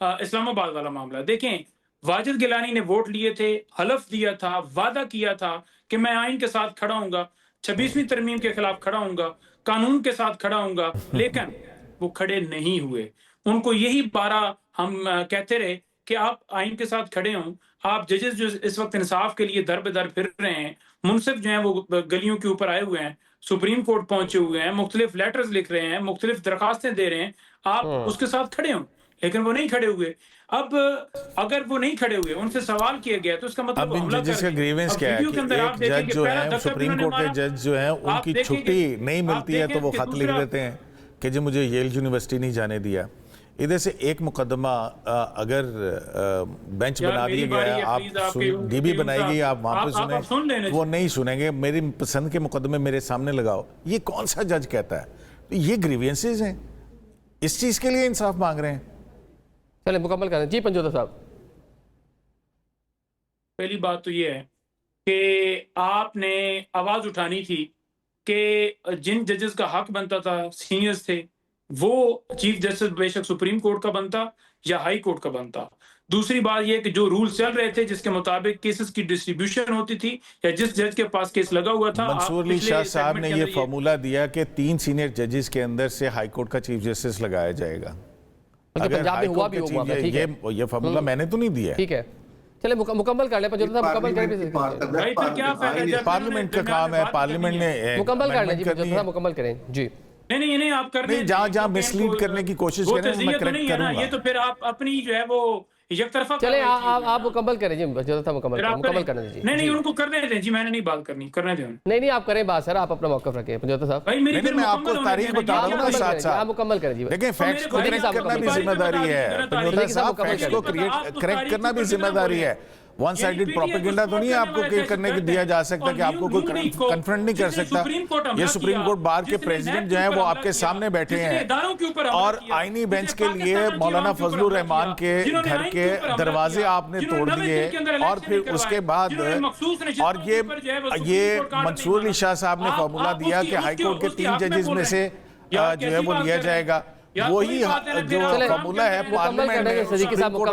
इस्लामाबाद वाला मामला देखें, वाजिद गिलानी ने वोट लिए थे, हलफ दिया था, वादा किया था कि मैं आइन के साथ खड़ा हूंगा, 26वीं तरमीम के खिलाफ खड़ा हूंगा, कानून के साथ खड़ा हूंगा, लेकिन वो खड़े नहीं हुए। उनको यही 12 हम कहते रहे कि आप आइन के साथ खड़े हों। आप जजेस जो इस वक्त इंसाफ के लिए दर बदर फिर रहे हैं, मुनसिफ जो हैं वो गलियों के ऊपर आए हुए हैं, सुप्रीम कोर्ट पहुंचे हुए हैं, मुख्तलिफ लेटर्स लिख रहे हैं, मुख्तलिफ दरखास्तें दे रहे हैं, आप उसके साथ खड़े हों, लेकिन वो नहीं खड़े हुए। अब अगर वो नहीं खड़े हुए, उनसे सवाल किया गया तो उसका मतलब अब इन जजेस का ग्रीवेंस क्या है कि एक जज जो है सुप्रीम कोर्ट के जज जो है उनकी छुट्टी नहीं मिलती है तो वो खत लिख देते हैं कि जी मुझे येल यूनिवर्सिटी नहीं जाने दिया। इधर से एक मुकदमा अगर बेंच बना दिया गया है, आप डीबी बनाएगी, आप वहां पे सुने, वो नहीं सुनेंगे। मेरी पसंद के मुकदमे मेरे सामने लगाओ, ये कौन सा जज कहता है? तो ये ग्रीवियंसेस हैं, इस चीज़ के लिए इंसाफ मांग रहे हैं। चले मुकम्मल करें जी पंजोता साहब। पहली बात तो ये है कि आपने आवाज उठानी थी कि जिन जजेस का हक बनता था, सीनियर्स थे, वो चीफ जस्टिस बेशक सुप्रीम कोर्ट का बनता या हाई कोर्ट का बनता। दूसरी बात ये कि जो रूल्स चल रहे थे जिसके मुताबिक केसेस की डिस्ट्रीब्यूशन होती थी या जिस जज के पास केस लगा हुआ था, मंसूर अली शाह साहब ने ये फार्मूला दिया कि 3 सीनियर जजेस के अंदर से हाई कोर्ट का चीफ जस्टिस लगाया जाएगा। बल्कि पंजाब में हुआ भी हुआ है, ठीक है। ये फार्मूला मैंने तो नहीं दिया, ठीक है। चले मुकम्मल कर ले पंजोता साहब, मुकम्मल करें। भाई फिर क्या फायदा जब पार्लियामेंट का काम है, पार्लियामेंट ने मुकम्मल कर लें जी पंजोता साहब, मुकम्मल करें जी। नहीं आप कर नहीं, जहाँ मिसलीड करने की कोशिश वो करें मैं तज़किया तो करेक्ट नहीं है ना, करूंगा। ये तो फिर आप अपनी जो है वो एक तरफा चले आप मुकम्मल करें जी पंजोता साहब, मुकम्मल करने दीजिए। नहीं उनको करने दें जी, मैंने नहीं बात करनी, करने दें। नहीं आप करें बात सर, आप अपना मौक़िफ़ रखें पंजोता साहब। भाई मेरी फिर मैं आपको तारीख बता रहा हूँ ना साथ साथ। आप मुकम्मल करें जी। देखिए फैक्ट्स को करेक्ट करना भी जिम्मेदारी है पंजोता साहब, फैक्ट्स को करेक्ट करना भी जिम्मेदारी है। वन साइडेड प्रोपेगेंडा तो नहीं है आपको करने के दिया जा सकता कि आपको कोई कन्फ्रंट नहीं कर सकता। ये सुप्रीम कोर्ट बार के प्रेसिडेंट जो है वो आपके सामने बैठे हैं और आईनी बेंच के लिए मौलाना फजलुर रहमान के घर के दरवाजे आपने तोड़ दिए और फिर उसके बाद और ये मंसूर अली शाह साहब ने फार्मूला दिया कि हाई कोर्ट के 3 जजेस में से जो है वो लिया जाएगा। वही जो फार्मूला है पार्लियामेंट में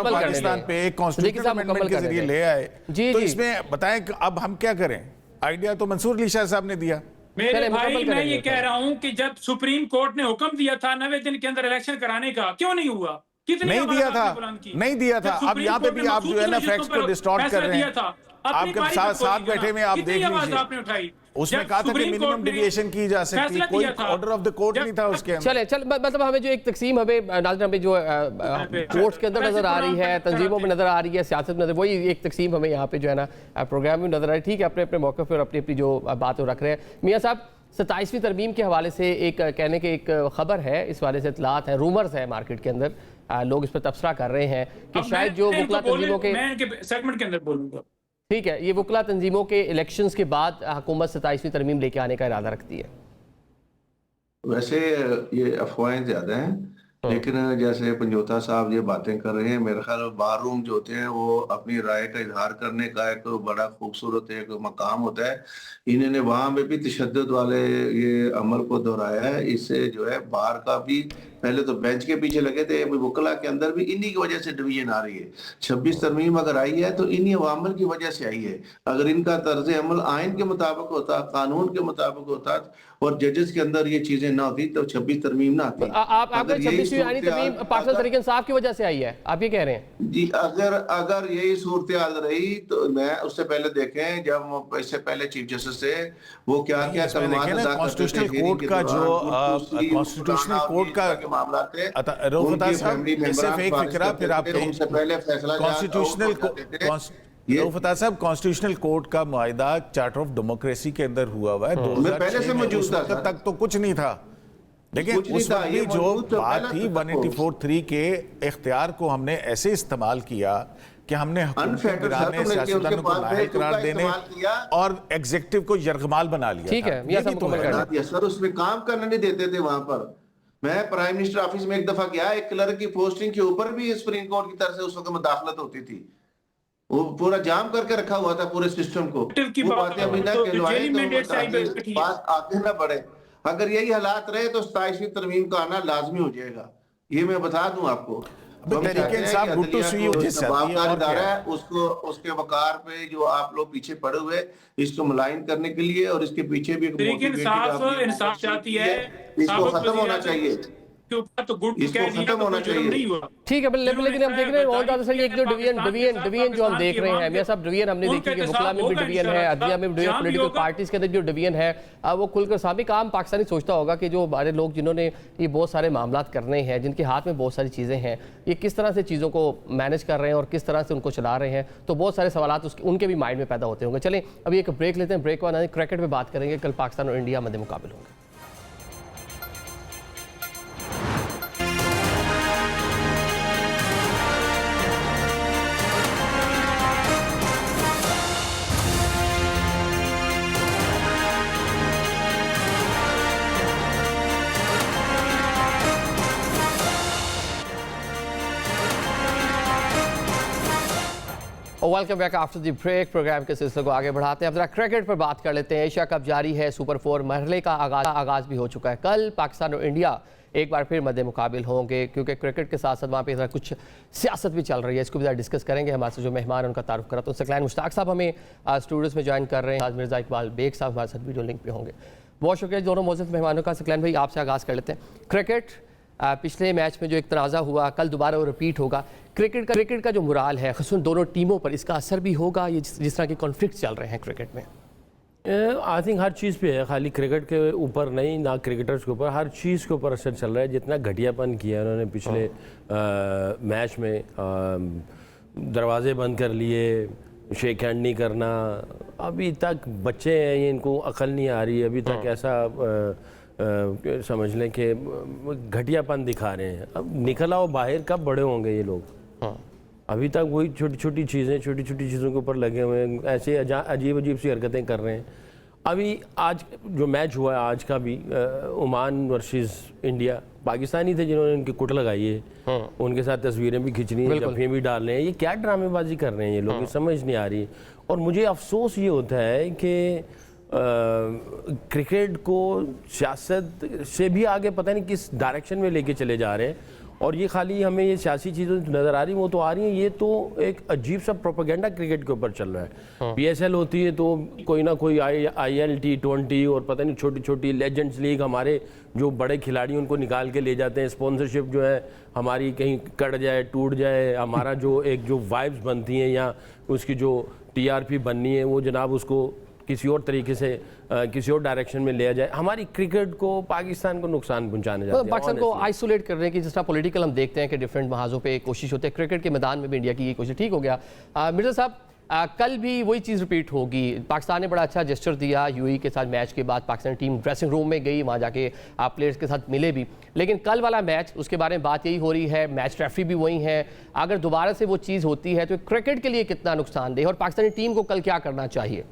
पाकिस्तान पे कॉन्स्टिट्यूशनल अमेंडमेंट के जरिए ले आए। तो इसमें बताएं अब हम क्या करें? आइडिया तो मंसूर अली शाह साहब ने दिया। मेरे भाई मैं ये कह रहा हूँ कि जब सुप्रीम कोर्ट ने हुक्म दिया था 90 दिन के अंदर इलेक्शन कराने का, क्यों नहीं हुआ? नहीं दिया था। अब यहाँ पे भी आप जो है ना फैक्ट्स को डिस्टॉर्ट कर रहे हैं। आपके साथ बैठे में आप देख लीजिए, उसमें कहा था कि मिनिमम डेविएशन की जा सकती है, कोई ऑर्डर ऑफ द कोर्ट नहीं था उसके अंदर। चल मतलब हमें जो एक तकसीम हमें नाज़रीन हमें जो कोर्ट्स के अंदर नजर आ रही है, तंजीमों में नजर आ रही है, सियासत में नजर, वही एक तखसीम हमें यहाँ पे जो है ना प्रोग्राम में नजर आ रही है। ठीक है, अपने अपने मौके पर अपनी अपनी जो बात रख रहे हैं। मियाँ साहब 27वीं तरमीम के हवाले से एक कहने के एक खबर है, इस वाले से इतलात है, रूमर्स है मार्केट के अंदर, लोग इस पर तबसरा कर रहे हैं कि शायद जो वकला तंजीमों के सेगमेंट के अंदर बोलूंगा, ठीक है, ये वकला तंजीमों के इलेक्शंस के बाद हुकूमत 27वीं तरमीम लेके आने का इरादा रखती है। वैसे ये अफवाहें ज्यादा हैं, लेकिन जैसे पंजोता साहब ये बातें कर रहे हैं, मेरे ख्याल बार रूम जो होते हैं वो अपनी राय का इजहार करने का एक बड़ा खूबसूरत एक मकाम होता है। इन्होंने वहां पे भी तशद्दुद वाले ये अमल को दोहराया है। इससे जो है बार का भी पहले तो बेंच के पीछे लगे थे, अभी वकला के अंदर भी इन्हीं की वजह से डिवीजन आ रही है। 26 तरमीम अगर आई है तो इन्हीं अवामल की वजह से आई है। अगर इनका तर्ज अमल आइन के मुताबिक होता, कानून के मुताबिक होता और जजेस के अंदर ये चीजें ना होती तो 26 तरमीम ना आती। आपने 26वीं आनी तरमीम पाकिस्तान तहरीक इंसाफ की वजह से आई है, आप ये कह रहे हैं जी? अगर यही सूरत हाल रही तो मैं उससे पहले देखें, जब इससे पहले चीफ जस्टिस थे वो क्या क्या कॉन्स्टिट्यूशनल कोर्ट का जो कॉन्स्टिट्यूशनल कोर्ट का मामला थे, रऊफत साहब इससे फेक फिक्रा, फिर आप उनसे पहले फैसला रऊफत साहब कॉन्स्टिट्यूशनल कोर्ट का मुआहिदा चार्टर ऑफ डेमोक्रेसी के अंदर हुआ हुआ है 2006 में, उस वक्त तक तो कुछ नहीं था। लेकिन उस वक्त भी जो बात थी 184(3) के इख्तियार को हमने ऐसे इस्तेमाल किया कि हमने गिराने, सियासतदानों को नाअहल करार देने और एग्जीक्यूटिव को यरगमाल बना लिया। ठीक है, सर उसमें काम करने नहीं देते थे। वहां पर मैं प्राइम मिनिस्टर ऑफिस में एक दफा गया, एक क्लर्क की पोस्टिंग के ऊपर भी सुप्रीम कोर्ट की तरफ से उस वक्त मुदाखलत होती थी। वो पूरा जाम करके रखा हुआ था पूरे सिस्टम को। वो बातें अभी ना कहलवाएं तो बात आगे ना बढ़े। अगर यही हालात रहे तो 27वीं तरमीम का आना लाजमी हो जाएगा, ये मैं बता दूं आपको। उसको उसके वकार पे जो आप लोग पीछे पड़े हुए इसको मुलायन करने के लिए और इसके पीछे भी इंसाफ चाहती है, इसको खत्म होना चाहिए, तो इसको खत्म होना चाहिए। ठीक है, लेकिन हम देख रहे हैं बहुत ज्यादा सही एक जो डिवीजन जो हम देख रहे हैं मियां साहब, डिवीजन हमने देखी कि वकला में भी डिवीजन है, अदलिया में भी डिवीजन, पॉलिटिकल पार्टीज के अंदर जो डिवीजन है वो खुलकर साबिक आम पाकिस्तानी सोचता होगा कि जो हमारे लोग जिन्होंने ये बहुत सारे मामला करने हैं, जिनके हाथ में बहुत सारी चीज़ें हैं, ये किस तरह से चीज़ों को मैनेज कर रहे हैं और किस तरह से उनको चला रहे हैं, तो बहुत सारे सवाल उनके भी माइंड में पैदा होते होंगे। चलें अभी एक ब्रेक लेते हैं, ब्रेक के बाद क्रिकेट में बात करेंगे। कल पाकिस्तान और इंडिया मध्य मुकाबले होंगे। Welcome back after the break. Programme के सिलसिले को आगे बढ़ाते हैं। अब जरा क्रिकेट पर बात कर लेते हैं। एशिया कप जारी है, सुपर 4 मरहले का आगाज भी हो चुका है। कल पाकिस्तान और इंडिया एक बार फिर मद्दे मुकाबिल होंगे, क्योंकि क्रिकेट के साथ साथ वहाँ पे कुछ सियासत भी चल रही है। इसको भी डिस्कस करेंगे। हमारे से जो मेहमान उनका तारुफ करा तो सकलैन मुश्ताक साहब हमें स्टूडियोज़ में ज्वाइन कर रहे हैं। आज मिर्ज़ा इकबाल बेग साहब हमारे साथ वीडियो लिंक पे होंगे। बहुत शुक्रिया दोनों मौजूद मेहमानों का। सकलैन भाई, आपसे आगाज़ कर लेते हैं। क्रिकेट पिछले मैच में जो एक तनाज़ा हुआ, कल दोबारा वो रिपीट होगा। क्रिकेट का जो मुराल है ख़ुसूसन दोनों टीमों पर, इसका असर भी होगा ये जिस तरह के कॉन्फ्लिक्ट चल रहे हैं क्रिकेट में? आई थिंक हर चीज़ पे है, खाली क्रिकेट के ऊपर नहीं, ना क्रिकेटर्स के ऊपर, हर चीज़ के ऊपर असर चल रहा है। जितना घटियापन किया उन्होंने पिछले मैच में, दरवाजे बंद कर लिए, शेक हैंड नहीं करना, अभी तक बच्चे हैं ये, इनको अकल नहीं आ रही, अभी तक ऐसा समझ लें कि घटियापन दिखा रहे हैं। अब निकल आओ बाहर, कब बड़े होंगे ये लोग? अभी तक वही छोटी छोटी चीज़ों के ऊपर लगे हुए हैं, ऐसे अजीब सी हरकतें कर रहे हैं। अभी आज जो मैच हुआ है, आज का भी, ओमान वर्सेस इंडिया, पाकिस्तानी थे जिन्होंने उनकी कुट लगाई है, उनके साथ तस्वीरें भी खींचनी है, जफ्फियाँ भी डाल रहे हैं। ये क्या ड्रामेबाजी कर रहे हैं ये लोग, ये समझ नहीं आ रही। और मुझे अफसोस ये होता है कि क्रिकेट को सियासत से भी आगे पता नहीं किस डायरेक्शन में लेके चले जा रहे हैं। और ये खाली हमें ये सियासी चीज़ें नज़र आ रही हैं, वो तो आ रही हैं, ये तो एक अजीब सा प्रोपेगेंडा क्रिकेट के ऊपर चल रहा है। PSL होती है तो कोई ना कोई IL T20 और पता नहीं छोटी छोटी लेजेंड्स लीग, हमारे जो बड़े खिलाड़ी उनको निकाल के ले जाते हैं। स्पॉन्सरशिप जो है हमारी कहीं कट जाए, टूट जाए, हमारा जो वाइब्स बनती हैं या उसकी जो TRP बननी है, वो जनाब उसको किसी और तरीके से किसी और डायरेक्शन में लिया जाए। हमारी क्रिकेट को, पाकिस्तान को नुकसान पहुंचाने जाते हैं, पाकिस्तान को आइसोलेट करने की जिस तरह पॉलिटिकल हम देखते हैं कि डिफरेंट महाजों पे कोशिश होती है, क्रिकेट के मैदान में भी इंडिया की ये कोशिश। ठीक हो गया मिर्ज़ा साहब, कल भी वही चीज़ रिपीट होगी। पाकिस्तान ने बड़ा अच्छा जेस्चर दिया UAE के साथ मैच के बाद, पाकिस्तान टीम ड्रेसिंग रूम में गई, वहाँ जाके प्लेयर्स के साथ मिले भी। लेकिन कल वाला मैच, उसके बारे में बात यही हो रही है, मैच रेफरी भी वही है। अगर दोबारा से वो चीज़ होती है तो क्रिकेट के लिए कितना नुकसानदेह, और पाकिस्तानी टीम को कल क्या करना चाहिए?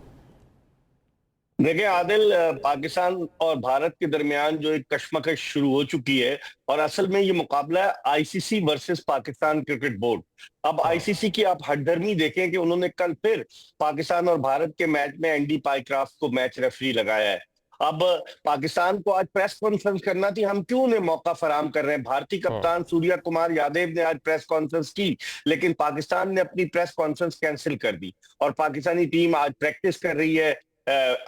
देखिए आदिल, पाकिस्तान और भारत के दरमियान जो एक कशमकश शुरू हो चुकी है, और असल में ये मुकाबला है ICC versus Pakistan cricket board. अब ICC की आप हठधर्मी देखें कि उन्होंने कल फिर पाकिस्तान और भारत के मैच में एंडी पाइक्राफ्ट को मैच रेफरी लगाया है। अब पाकिस्तान को आज प्रेस कॉन्फ्रेंस करना थी, हम क्यों उन्हें मौका फराम कर रहे हैं? भारतीय कप्तान सूर्या कुमार यादव ने आज प्रेस कॉन्फ्रेंस की, लेकिन पाकिस्तान ने अपनी प्रेस कॉन्फ्रेंस कैंसिल कर दी और पाकिस्तानी टीम आज प्रैक्टिस कर रही है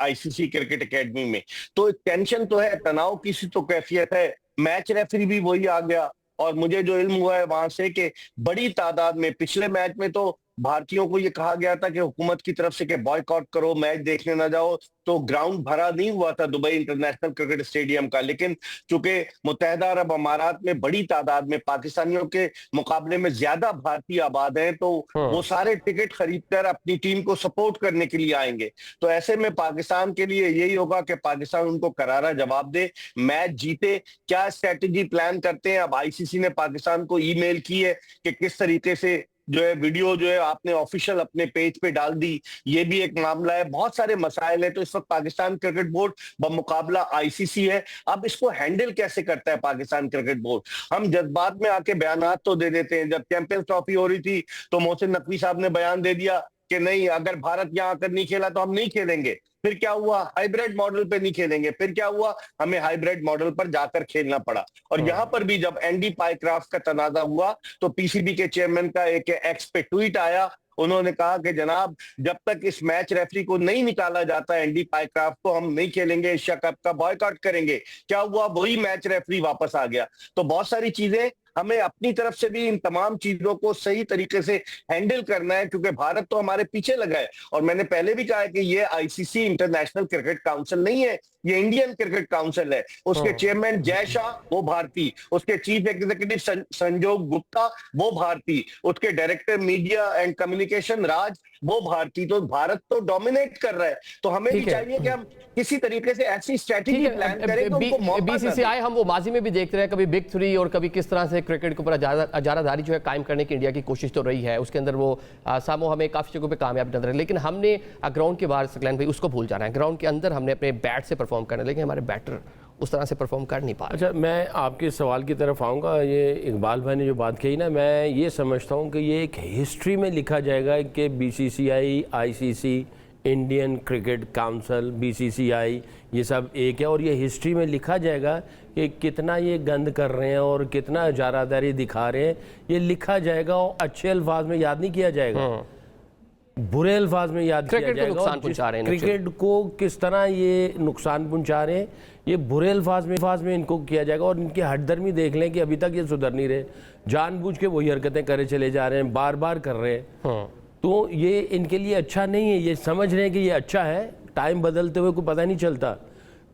ICC क्रिकेट एकेडमी में। तो टेंशन तो है, तनाव की सी तो कैफियत है। मैच रेफरी भी वही आ गया, और मुझे जो इल्म हुआ है वहां से कि बड़ी तादाद में पिछले मैच में तो भारतीयों को ये कहा गया था कि हुकूमत की तरफ से कि बॉयकॉट करो, मैच देखने ना जाओ, तो ग्राउंड भरा नहीं हुआ था दुबई इंटरनेशनल क्रिकेट स्टेडियम का। लेकिन चूंकि मुत्तहिदा अरब अमारात में बड़ी तादाद में पाकिस्तानियों के मुकाबले में ज्यादा भारतीय आबाद हैं, तो वो सारे टिकट खरीदकर अपनी टीम को सपोर्ट करने के लिए आएंगे। तो ऐसे में पाकिस्तान के लिए यही होगा कि पाकिस्तान उनको करारा जवाब दे, मैच जीते। क्या स्ट्रेटेजी प्लान करते हैं? अब ICC ने पाकिस्तान को ईमेल की है कि किस तरीके से जो है वीडियो जो है आपने ऑफिशियल अपने पेज पे डाल दी, ये भी एक मामला है। बहुत सारे मसाइल है। तो इस वक्त पाकिस्तान क्रिकेट बोर्ड बमुकाबला ICC है। अब इसको हैंडल कैसे करता है पाकिस्तान क्रिकेट बोर्ड? हम जज्बात में आके बयानात तो दे देते हैं। जब चैंपियंस ट्रॉफी हो रही थी तो मोहसिन नकवी साहब ने बयान दे दिया कि नहीं, अगर भारत यहाँ आकर नहीं खेला तो हम नहीं खेलेंगे। फिर क्या हुआ? हाइब्रिड मॉडल पे नहीं खेलेंगे। फिर क्या हुआ? हमें हाइब्रिड मॉडल पर जाकर खेलना पड़ा। और यहाँ पर भी जब एंडी पाइक्राफ्ट का तनाजा हुआ तो PCB के चेयरमैन का एक एक्स पे ट्वीट आया, उन्होंने कहा कि जनाब, जब तक इस मैच रेफरी को नहीं निकाला जाता एंडी पाइक्राफ्ट को, हम नहीं खेलेंगे, एशिया कप का बॉयकॉट करेंगे। क्या हुआ? वही मैच रेफरी वापस आ गया। तो बहुत सारी चीजें हमें अपनी तरफ से भी इन तमाम चीजों को सही तरीके से हैंडल करना है, क्योंकि भारत तो हमारे पीछे लगा है। और मैंने पहले भी कहा है कि ये ICC इंटरनेशनल क्रिकेट काउंसिल नहीं है, ये इंडियन क्रिकेट काउंसिल है। उसके चेयरमैन जय शाह वो भारतीय, उसके चीफ एग्जीक्यूटिव संजोग गुप्ता वो भारतीय, उसके डायरेक्टर मीडिया एंड कम्युनिकेशन राज वो भारतीय। तो भारत तो डोमिनेट कर रहा है। तो हमें भी चाहिए कि हम किसी तरीके से ऐसी स्ट्रेटेजी प्लान करें कि उनको मौका ना दें। BCCI हम वो माजी में भी देखते रहे, कभी बिग 3 और कभी किस तरह से क्रिकेट के ऊपर अजारादारी जो है कायम करने की इंडिया की कोशिश तो रही है। उसके अंदर वो सामो हमें काफ़ी जगहों पे कामयाब नजर है। लेकिन हमने ग्राउंड के बाहर सकलैन भाई उसको भूल जाना है। ग्राउंड के अंदर हमने अपने बैट से परफॉर्म करना है, लेकिन हमारे बैटर उस तरह से परफॉर्म कर नहीं पा रहे। अच्छा, मैं आपके सवाल की तरफ आऊँगा। ये इकबाल भाई ने जो बात कही ना, मैं ये समझता हूँ कि ये एक हिस्ट्री में लिखा जाएगा कि BCCI, ICC, Indian cricket council, BCCI, ये सब एक है, और ये हिस्ट्री में लिखा जाएगा कि कितना ये गंद कर रहे हैं और कितना इजारादारी दिखा रहे हैं। ये लिखा जाएगा और अच्छे अल्फाज में याद नहीं किया जाएगा, बुरे अल्फाज में याद किया क्रिकेट को जाएगा। नुकसान पहुंचा रहे हैं, क्रिकेट को किस तरह ये नुकसान पहुंचा रहे हैं, ये बुरे अल्फाज में इनको किया जाएगा। और इनकी हठधर्मी देख लें कि अभी तक ये सुधर नहीं रहे, जानबूझ के वही हरकतें करे चले जा रहे हैं, बार बार कर रहे हैं। तो ये इनके लिए अच्छा नहीं है। ये समझ रहे हैं कि ये अच्छा है, टाइम बदलते हुए कोई पता नहीं चलता।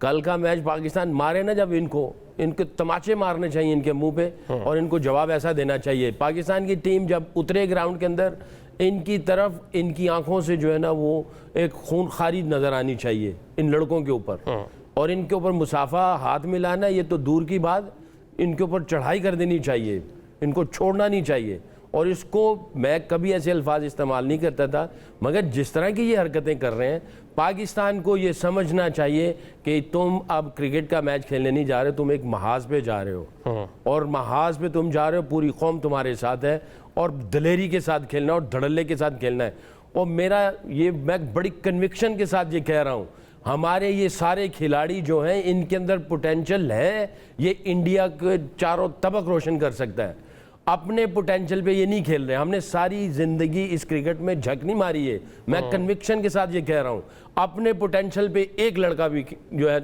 कल का मैच पाकिस्तान मारे ना जब, इनके तमाचे मारने चाहिए इनके मुंह पे, और इनको जवाब ऐसा देना चाहिए। पाकिस्तान की टीम जब उतरे ग्राउंड के अंदर, इनकी तरफ, इनकी आंखों से जो है ना वो एक खूनखारी नज़र आनी चाहिए इन लड़कों के ऊपर। और इनके ऊपर मुसाफा, हाथ मिलाना, ये तो दूर की बात, इनके ऊपर चढ़ाई कर देनी चाहिए, इनको छोड़ना नहीं चाहिए। और इसको मैं कभी ऐसे अल्फाज इस्तेमाल नहीं करता था, मगर जिस तरह की ये हरकतें कर रहे हैं, पाकिस्तान को ये समझना चाहिए कि तुम अब क्रिकेट का मैच खेलने नहीं जा रहे, तुम एक महाज पे जा रहे हो। और महाज पे तुम जा रहे हो, पूरी कौम तुम्हारे साथ है, और दलेरी के साथ खेलना और धड़ल्ले के साथ खेलना है। और मैं बड़ी कन्विक्शन के साथ ये कह रहा हूँ, हमारे ये सारे खिलाड़ी जो हैं, इनके अंदर पोटेंशियल है, ये इंडिया के चारों तबक रोशन कर सकता है। अपने पोटेंशियल पे ये नहीं खेल रहे। हमने सारी ज़िंदगी इस क्रिकेट में झक नहीं मारी है, मैं कन्विक्शन के साथ ये कह रहा हूँ। अपने पोटेंशियल पे एक लड़का भी जो है,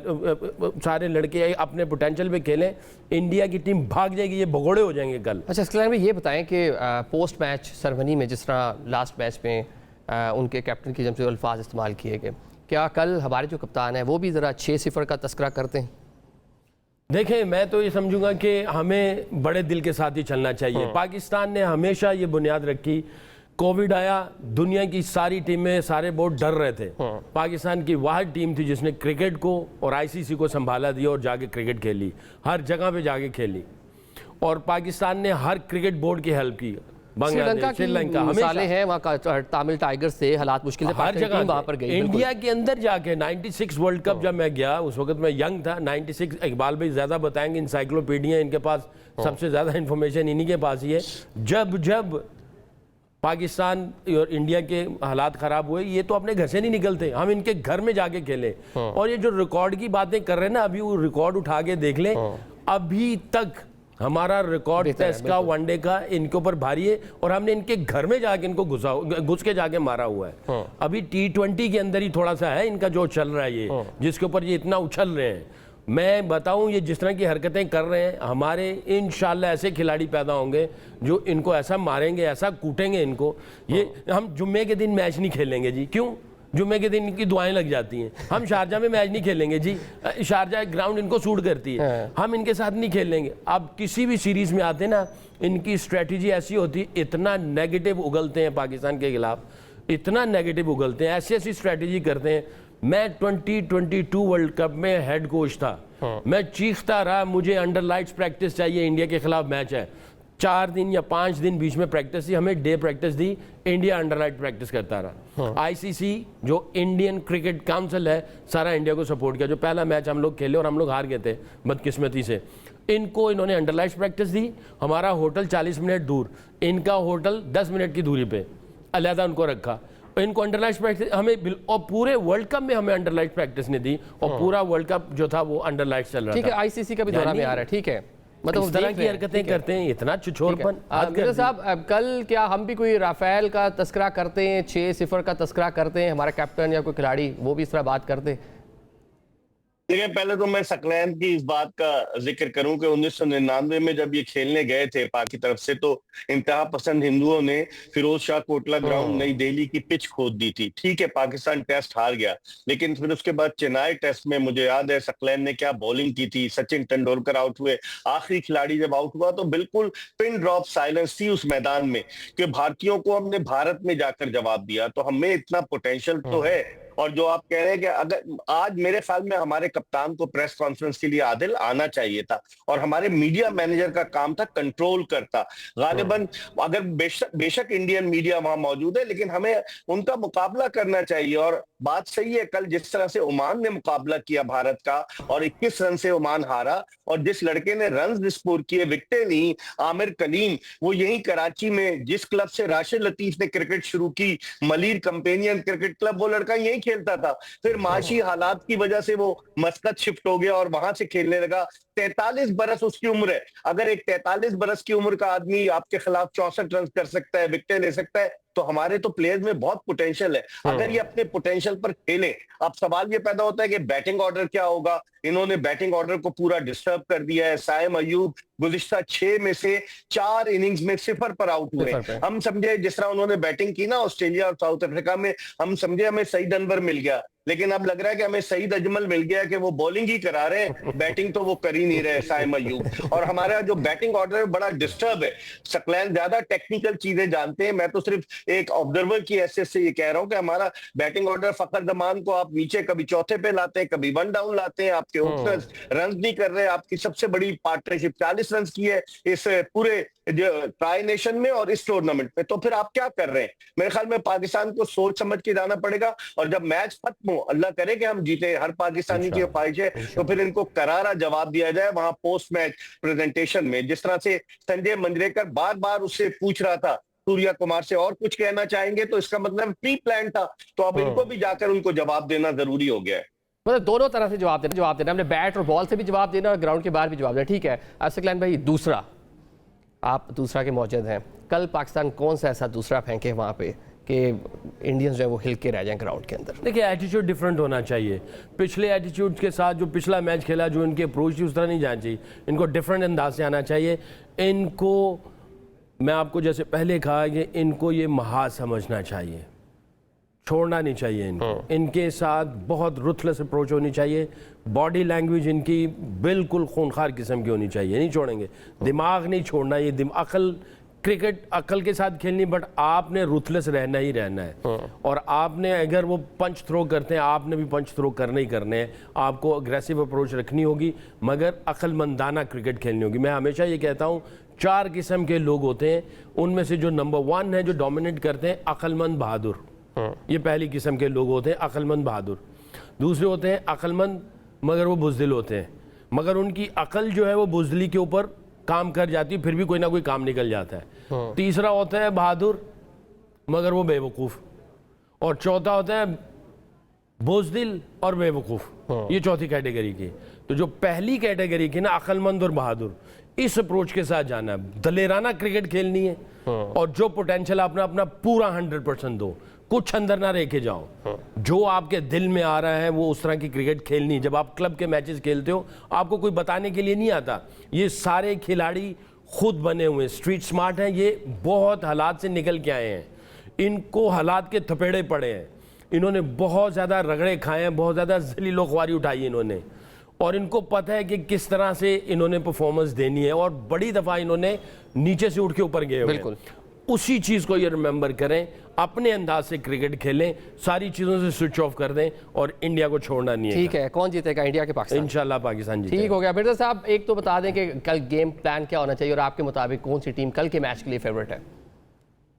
सारे लड़के अपने पोटेंशियल पे खेलें, इंडिया की टीम भाग जाएगी, ये भगोड़े हो जाएंगे कल। अच्छा, इसके में ये बताएं कि पोस्ट मैच सरमनी में जिस तरह लास्ट मैच में उनके कैप्टन की जब से अल्फाज इस्तेमाल किए गए, क्या कल हमारे जो कप्तान है वो भी ज़रा 6-0 का तस्करा करते हैं? देखें, मैं तो ये समझूंगा कि हमें बड़े दिल के साथ ही चलना चाहिए। पाकिस्तान ने हमेशा ये बुनियाद रखी, कोविड आया, दुनिया की सारी टीमें, सारे बोर्ड डर रहे थे। पाकिस्तान की वाहिद टीम थी जिसने क्रिकेट को और ICC को संभाला दिया और जाके क्रिकेट खेली, हर जगह पे जाके खेली। और पाकिस्तान ने हर क्रिकेट बोर्ड की हेल्प की। श्रीलंका मिसालें हैं, वहाँ का तामिल टाइगर्स से हालात मुश्किल थे, हर जगह वहाँ पर गई। इंडिया के अंदर जाके 96 वर्ल्ड कप जब मैं गया, उस वक्त मैं यंग था। 96 इकबाल भाई ज्यादा बताएंगे, इंसाइक्लोपीडिया इनके पास, सबसे ज्यादा इंफॉर्मेशन इन्हीं के पास ही है। जब पाकिस्तान और इंडिया के हालात खराब हुए, ये तो अपने घर से नहीं निकलते, हम इनके घर में जाके खेले। और ये जो रिकॉर्ड की बातें कर रहे हैं ना, अभी वो रिकॉर्ड उठा के देख लें, अभी तक हमारा रिकॉर्ड टेस्ट का, वनडे का इनके ऊपर भारी है। और हमने इनके घर में जाके इनको घुस के जाके मारा हुआ है। अभी T20 के अंदर ही थोड़ा सा है इनका जो चल रहा है, ये जिसके ऊपर ये इतना उछल रहे हैं। मैं बताऊं, ये जिस तरह की हरकतें कर रहे हैं, हमारे इंशाल्लाह ऐसे खिलाड़ी पैदा होंगे जो इनको ऐसा मारेंगे, ऐसा कूटेंगे इनको। ये हम जुम्मे के दिन मैच नहीं खेलेंगे जी। क्यों? जुम्मे के दिन इनकी दुआएं लग जाती हैं। हम शारजा में मैच नहीं खेलेंगे जी, शारजा ग्राउंड इनको सूट करती है, हम इनके साथ नहीं खेलेंगे। अब किसी भी सीरीज में आते ना, इनकी स्ट्रेटजी ऐसी होती, इतना नेगेटिव उगलते हैं पाकिस्तान के खिलाफ, इतना नेगेटिव उगलते हैं, ऐसी ऐसी स्ट्रेटजी करते हैं। मैं 2022 वर्ल्ड कप में हेड कोच था, मैं चीखता रहा, मुझे अंडर लाइट्स प्रैक्टिस चाहिए, इंडिया के खिलाफ मैच है। 4 दिन या 5 दिन बीच में प्रैक्टिस थी, हमें डे प्रैक्टिस दी, इंडिया अंडर लाइट प्रैक्टिस करता रहा। ICC जो इंडियन क्रिकेट काउंसिल है, सारा इंडिया को सपोर्ट किया। जो पहला मैच हम लोग खेले और हम लोग हार गए थे बदकिस्मती से, इन्होंने अंडर लाइट प्रैक्टिस दी। हमारा होटल 40 मिनट दूर, इनका होटल 10 मिनट की दूरी पे, अलहदा उनको रखा। इनको अंडर लाइट प्रैक्टिस हमें, और पूरे वर्ल्ड कप में हमें अंडर लाइट प्रैक्टिस नहीं दी, और पूरा वर्ल्ड कप जो था वो अंडर लाइट चल रहा था। ठीक है, ICC का भी दौरा में आ रहा है, ठीक है, मतलब इस तरह की हरकतें करते हैं, इतना छुछोरपन। साहब, कल क्या हम भी कोई राफेल का तस्करा करते हैं, 6-0 का तस्करा करते हैं, हमारा कैप्टन या कोई खिलाड़ी वो भी इस तरह बात करते हैं? देखिए, पहले तो मैं सकलैन की इस बात का जिक्र करूं कि 1999 में जब ये खेलने गए थे पाक की तरफ से, तो इंतहा पसंद हिंदुओं ने फिरोज शाह कोटला ग्राउंड नई दिल्ली की पिच खोद दी थी। ठीक है, पाकिस्तान टेस्ट हार गया, लेकिन फिर उसके बाद चेन्नई टेस्ट में मुझे याद है सकलैन ने क्या बॉलिंग की थी। सचिन तेंदुलकर आउट हुए, आखिरी खिलाड़ी जब आउट हुआ तो बिल्कुल पिन ड्रॉप साइलेंस थी उस मैदान में, कि भारतीयों को हमने भारत में जाकर जवाब दिया। तो हमें इतना पोटेंशियल तो है। और जो आप कह रहे हैं कि अगर आज मेरे ख्याल में हमारे कप्तान को प्रेस कॉन्फ्रेंस के लिए आदिल आना चाहिए था, और हमारे मीडिया मैनेजर का काम था कंट्रोल करता। गालिबन अगर बेशक इंडियन मीडिया वहां मौजूद है, लेकिन हमें उनका मुकाबला करना चाहिए। और बात सही है, कल जिस तरह से ओमान ने मुकाबला किया भारत का और 21 रन से ओमान हारा, और जिस लड़के ने रन स्कोर किए, विकेटें ली, आमिर कलीम, वो यही कराची में जिस क्लब से राशिद लतीफ ने क्रिकेट शुरू की, मलीर कंपेनियन क्रिकेट क्लब, वो लड़का यही खेलता था। फिर माशी हालात की वजह से वो मस्कत शिफ्ट हो गया और वहां से खेलने लगा। 43 बरस उसकी उम्र है। अगर एक 43 बरस की उम्र का आदमी आपके खिलाफ 64 रन कर सकता है, विकेटें ले सकता है, तो हमारे तो प्लेयर्स में बहुत पोटेंशियल है। अगर ये अपने पोटेंशियल पर खेले, अब सवाल ये पैदा होता है कि बैटिंग ऑर्डर क्या होगा। इन्होंने बैटिंग ऑर्डर को पूरा डिस्टर्ब कर दिया है। साइम अयूब गुज़िश्ता 6 में से 4 इनिंग्स में 0 पर आउट हुए। हम समझे जिस तरह उन्होंने बैटिंग की ना ऑस्ट्रेलिया और साउथ अफ्रीका में, हम समझे हमें सईद अनवर मिल गया, लेकिन अब लग रहा है कि हमें सईद अजमल मिल गया कि वो बॉलिंग ही करा रहे हैं, बैटिंग तो वो कर ही नहीं रहे साइम अयूब। और हमारा जो बैटिंग ऑर्डर है बड़ा डिस्टर्ब है। सकलैन ज्यादा टेक्निकल चीजें जानते हैं, मैं तो सिर्फ एक ऑब्जर्वर की हैसियत से ये कह रहा हूं कि हमारा बैटिंग ऑर्डर, फखर जमान को आप नीचे कभी चौथे पे लाते हैं, कभी 1 डाउन लाते हैं, आपके ओपनर्स रन नहीं कर रहे। आपकी सबसे बड़ी पार्टनरशिप 40 रन की है इस पूरे ट्राई नेशन में और इस टूर्नामेंट में, तो फिर आप क्या कर रहे हैं? मेरे ख्याल में पाकिस्तान को सोच समझ के जाना पड़ेगा, और जब मैच खत्म हो, अल्लाह करे कि हम जीते, हर पाकिस्तानी की ख्वाहिश है, तो फिर इनको करारा जवाब दिया जाए वहां पोस्ट मैच प्रेजेंटेशन में। जिस तरह से संजय मंजरेकर बार बार उससे पूछ रहा था सूर्या कुमार से और कुछ कहना चाहेंगे, तो इसका मतलब प्री प्लान था, तो अब इनको भी जाकर उनको जवाब देना जरूरी हो गया है। मतलब दोनों तरह से जवाब देना, हमने बैट और बॉल से भी जवाब देना और ग्राउंड के बाहर भी जवाब देना। ठीक है सकलैन भाई, दूसरा आप दूसरा के मौजूद हैं, कल पाकिस्तान कौन सा ऐसा दूसरा फेंके वहाँ पे कि इंडियंस जो है वो हिल के रह जाएं ग्राउंड के अंदर? देखिए, एटीट्यूड डिफरेंट होना चाहिए। पिछले एटीट्यूड के साथ जो पिछला मैच खेला, जो इनकी अप्रोच थी, उस तरह नहीं जाना चाहिए। इनको डिफरेंट अंदाज से आना चाहिए। इनको, मैं आपको जैसे पहले कहा कि इनको ये महाज समझना चाहिए, छोड़ना नहीं चाहिए इनको। इनके साथ बहुत रुथलेस अप्रोच होनी चाहिए। बॉडी लैंग्वेज इनकी बिल्कुल खूनखार किस्म की होनी चाहिए, नहीं छोड़ेंगे। दिमाग नहीं छोड़ना, ये अकल, क्रिकेट अकल के साथ खेलनी, बट आपने रुथलेस रहना ही रहना है। और आपने, अगर वो पंच थ्रो करते हैं, आपने भी पंच थ्रो करने ही करने हैं। आपको अग्रेसिव अप्रोच रखनी होगी, मगर अक्लमंदाना क्रिकेट खेलनी होगी। मैं हमेशा ये कहता हूँ, 4 किस्म के लोग होते हैं, उनमें से जो नंबर 1 है, जो डोमिनेट करते हैं, अक्लमंद बहादुर। ये पहली किस्म के लोग होते हैं, अक्लमंद बहादुर। दूसरे होते हैं अक्लमंद मगर वो बुज़दिल होते हैं, मगर उनकी अकल जो है वो बुज़दिली के ऊपर काम कर जाती है, फिर भी कोई ना कोई काम निकल जाता है। तीसरा होता है बहादुर मगर वो बेवकूफ़, और चौथा होता है बुज़दिल और बेवकूफ़। ये चौथी कैटेगरी की। तो जो पहली कैटेगरी की ना, अक्लमंद और बहादुर, इस अप्रोच के साथ जाना है। दलेराना क्रिकेट खेलनी है, और जो पोटेंशियल आपने अपना पूरा 100% दो, कुछ अंदर ना रह के जाओ। जो आपके दिल में आ रहा है वो उस तरह की क्रिकेट खेलनी। जब आप क्लब के मैचेस खेलते हो, आपको कोई बताने के लिए नहीं आता। ये सारे खिलाड़ी खुद बने हुए स्ट्रीट स्मार्ट हैं, ये बहुत हालात से निकल के आए हैं, इनको हालात के थपेड़े पड़े हैं, इन्होंने बहुत ज़्यादा रगड़े खाए हैं, बहुत ज़्यादा ज़लीलो ख्वारी उठाई इन्होंने, और इनको पता है कि किस तरह से इन्होंने परफॉर्मेंस देनी है। और बड़ी दफ़ा इन्होंने नीचे से उठ के ऊपर गए हुए हैं। उसी चीज़ को ये रिमेंबर करें, अपने अंदाज से क्रिकेट खेलें, सारी चीज़ों से स्विच ऑफ कर दें, और इंडिया को छोड़ना नहीं है। ठीक है, कौन जीतेगा, इंडिया के पाकिस्तान? इंशाल्लाह पाकिस्तान जीतेगा। ठीक हो गया। मिर्जा साहब, एक तो बता दें कि कल गेम प्लान क्या होना चाहिए, और आपके मुताबिक कौन सी टीम कल के मैच के लिए फेवरेट है?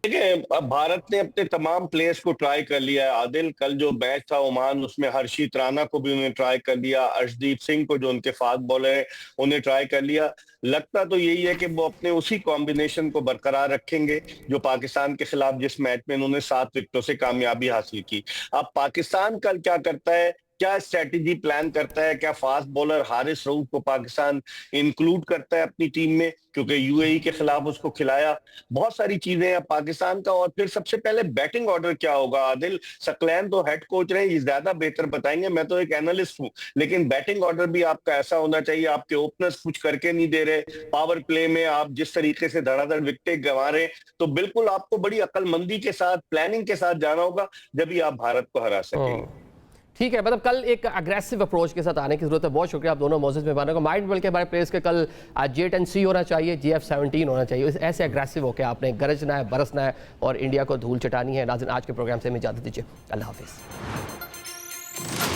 देखिए, अब भारत ने अपने तमाम प्लेयर्स को ट्राई कर लिया है। आदिल, कल जो मैच था ओमान, उसमें हर्षित राणा को भी उन्होंने ट्राई कर लिया, अर्शदीप सिंह को जो उनके फास्ट बॉलर है उन्हें ट्राई कर लिया। लगता तो यही है कि वो अपने उसी कॉम्बिनेशन को बरकरार रखेंगे जो पाकिस्तान के खिलाफ जिस मैच में उन्होंने 7 विकेटों से कामयाबी हासिल की। अब पाकिस्तान कल क्या करता है, क्या स्ट्रेटेजी प्लान करता है, क्या फास्ट बॉलर हारिस रऊफ को पाकिस्तान इंक्लूड करता है अपनी टीम में, क्योंकि यूएई के खिलाफ उसको खिलाया, बहुत सारी चीजें हैं पाकिस्तान का। और फिर सबसे पहले बैटिंग ऑर्डर क्या होगा? आदिल, सकलैन तो हेड कोच रहे, ये ज्यादा बेहतर बताएंगे, मैं तो एक एनालिस्ट हूं, लेकिन बैटिंग ऑर्डर भी आपका ऐसा होना चाहिए, आपके ओपनर्स कुछ करके नहीं दे रहे, पावर प्ले में आप जिस तरीके से धड़ाधड़ विकेट गंवा रहे, तो बिल्कुल आपको बड़ी अक्लमंदी के साथ, प्लानिंग के साथ जाना होगा, जब भी आप भारत को हरा सकेंगे। ठीक है, मतलब कल एक अग्रेसिव अप्रोच के साथ आने की जरूरत है। बहुत शुक्रिया आप दोनों मौजूद मेहमानों को। माइंड वर्ल्ड के हमारे प्लेयर्स के कल J10C होना चाहिए, GF17 होना चाहिए, ऐसे अग्रेसिव होकर आपने गरजना है, बरसना है और इंडिया को धूल चटानी है। नाज़रीन, आज के प्रोग्राम से हमें इजाज़त दीजिए। अल्लाह हाफिज़।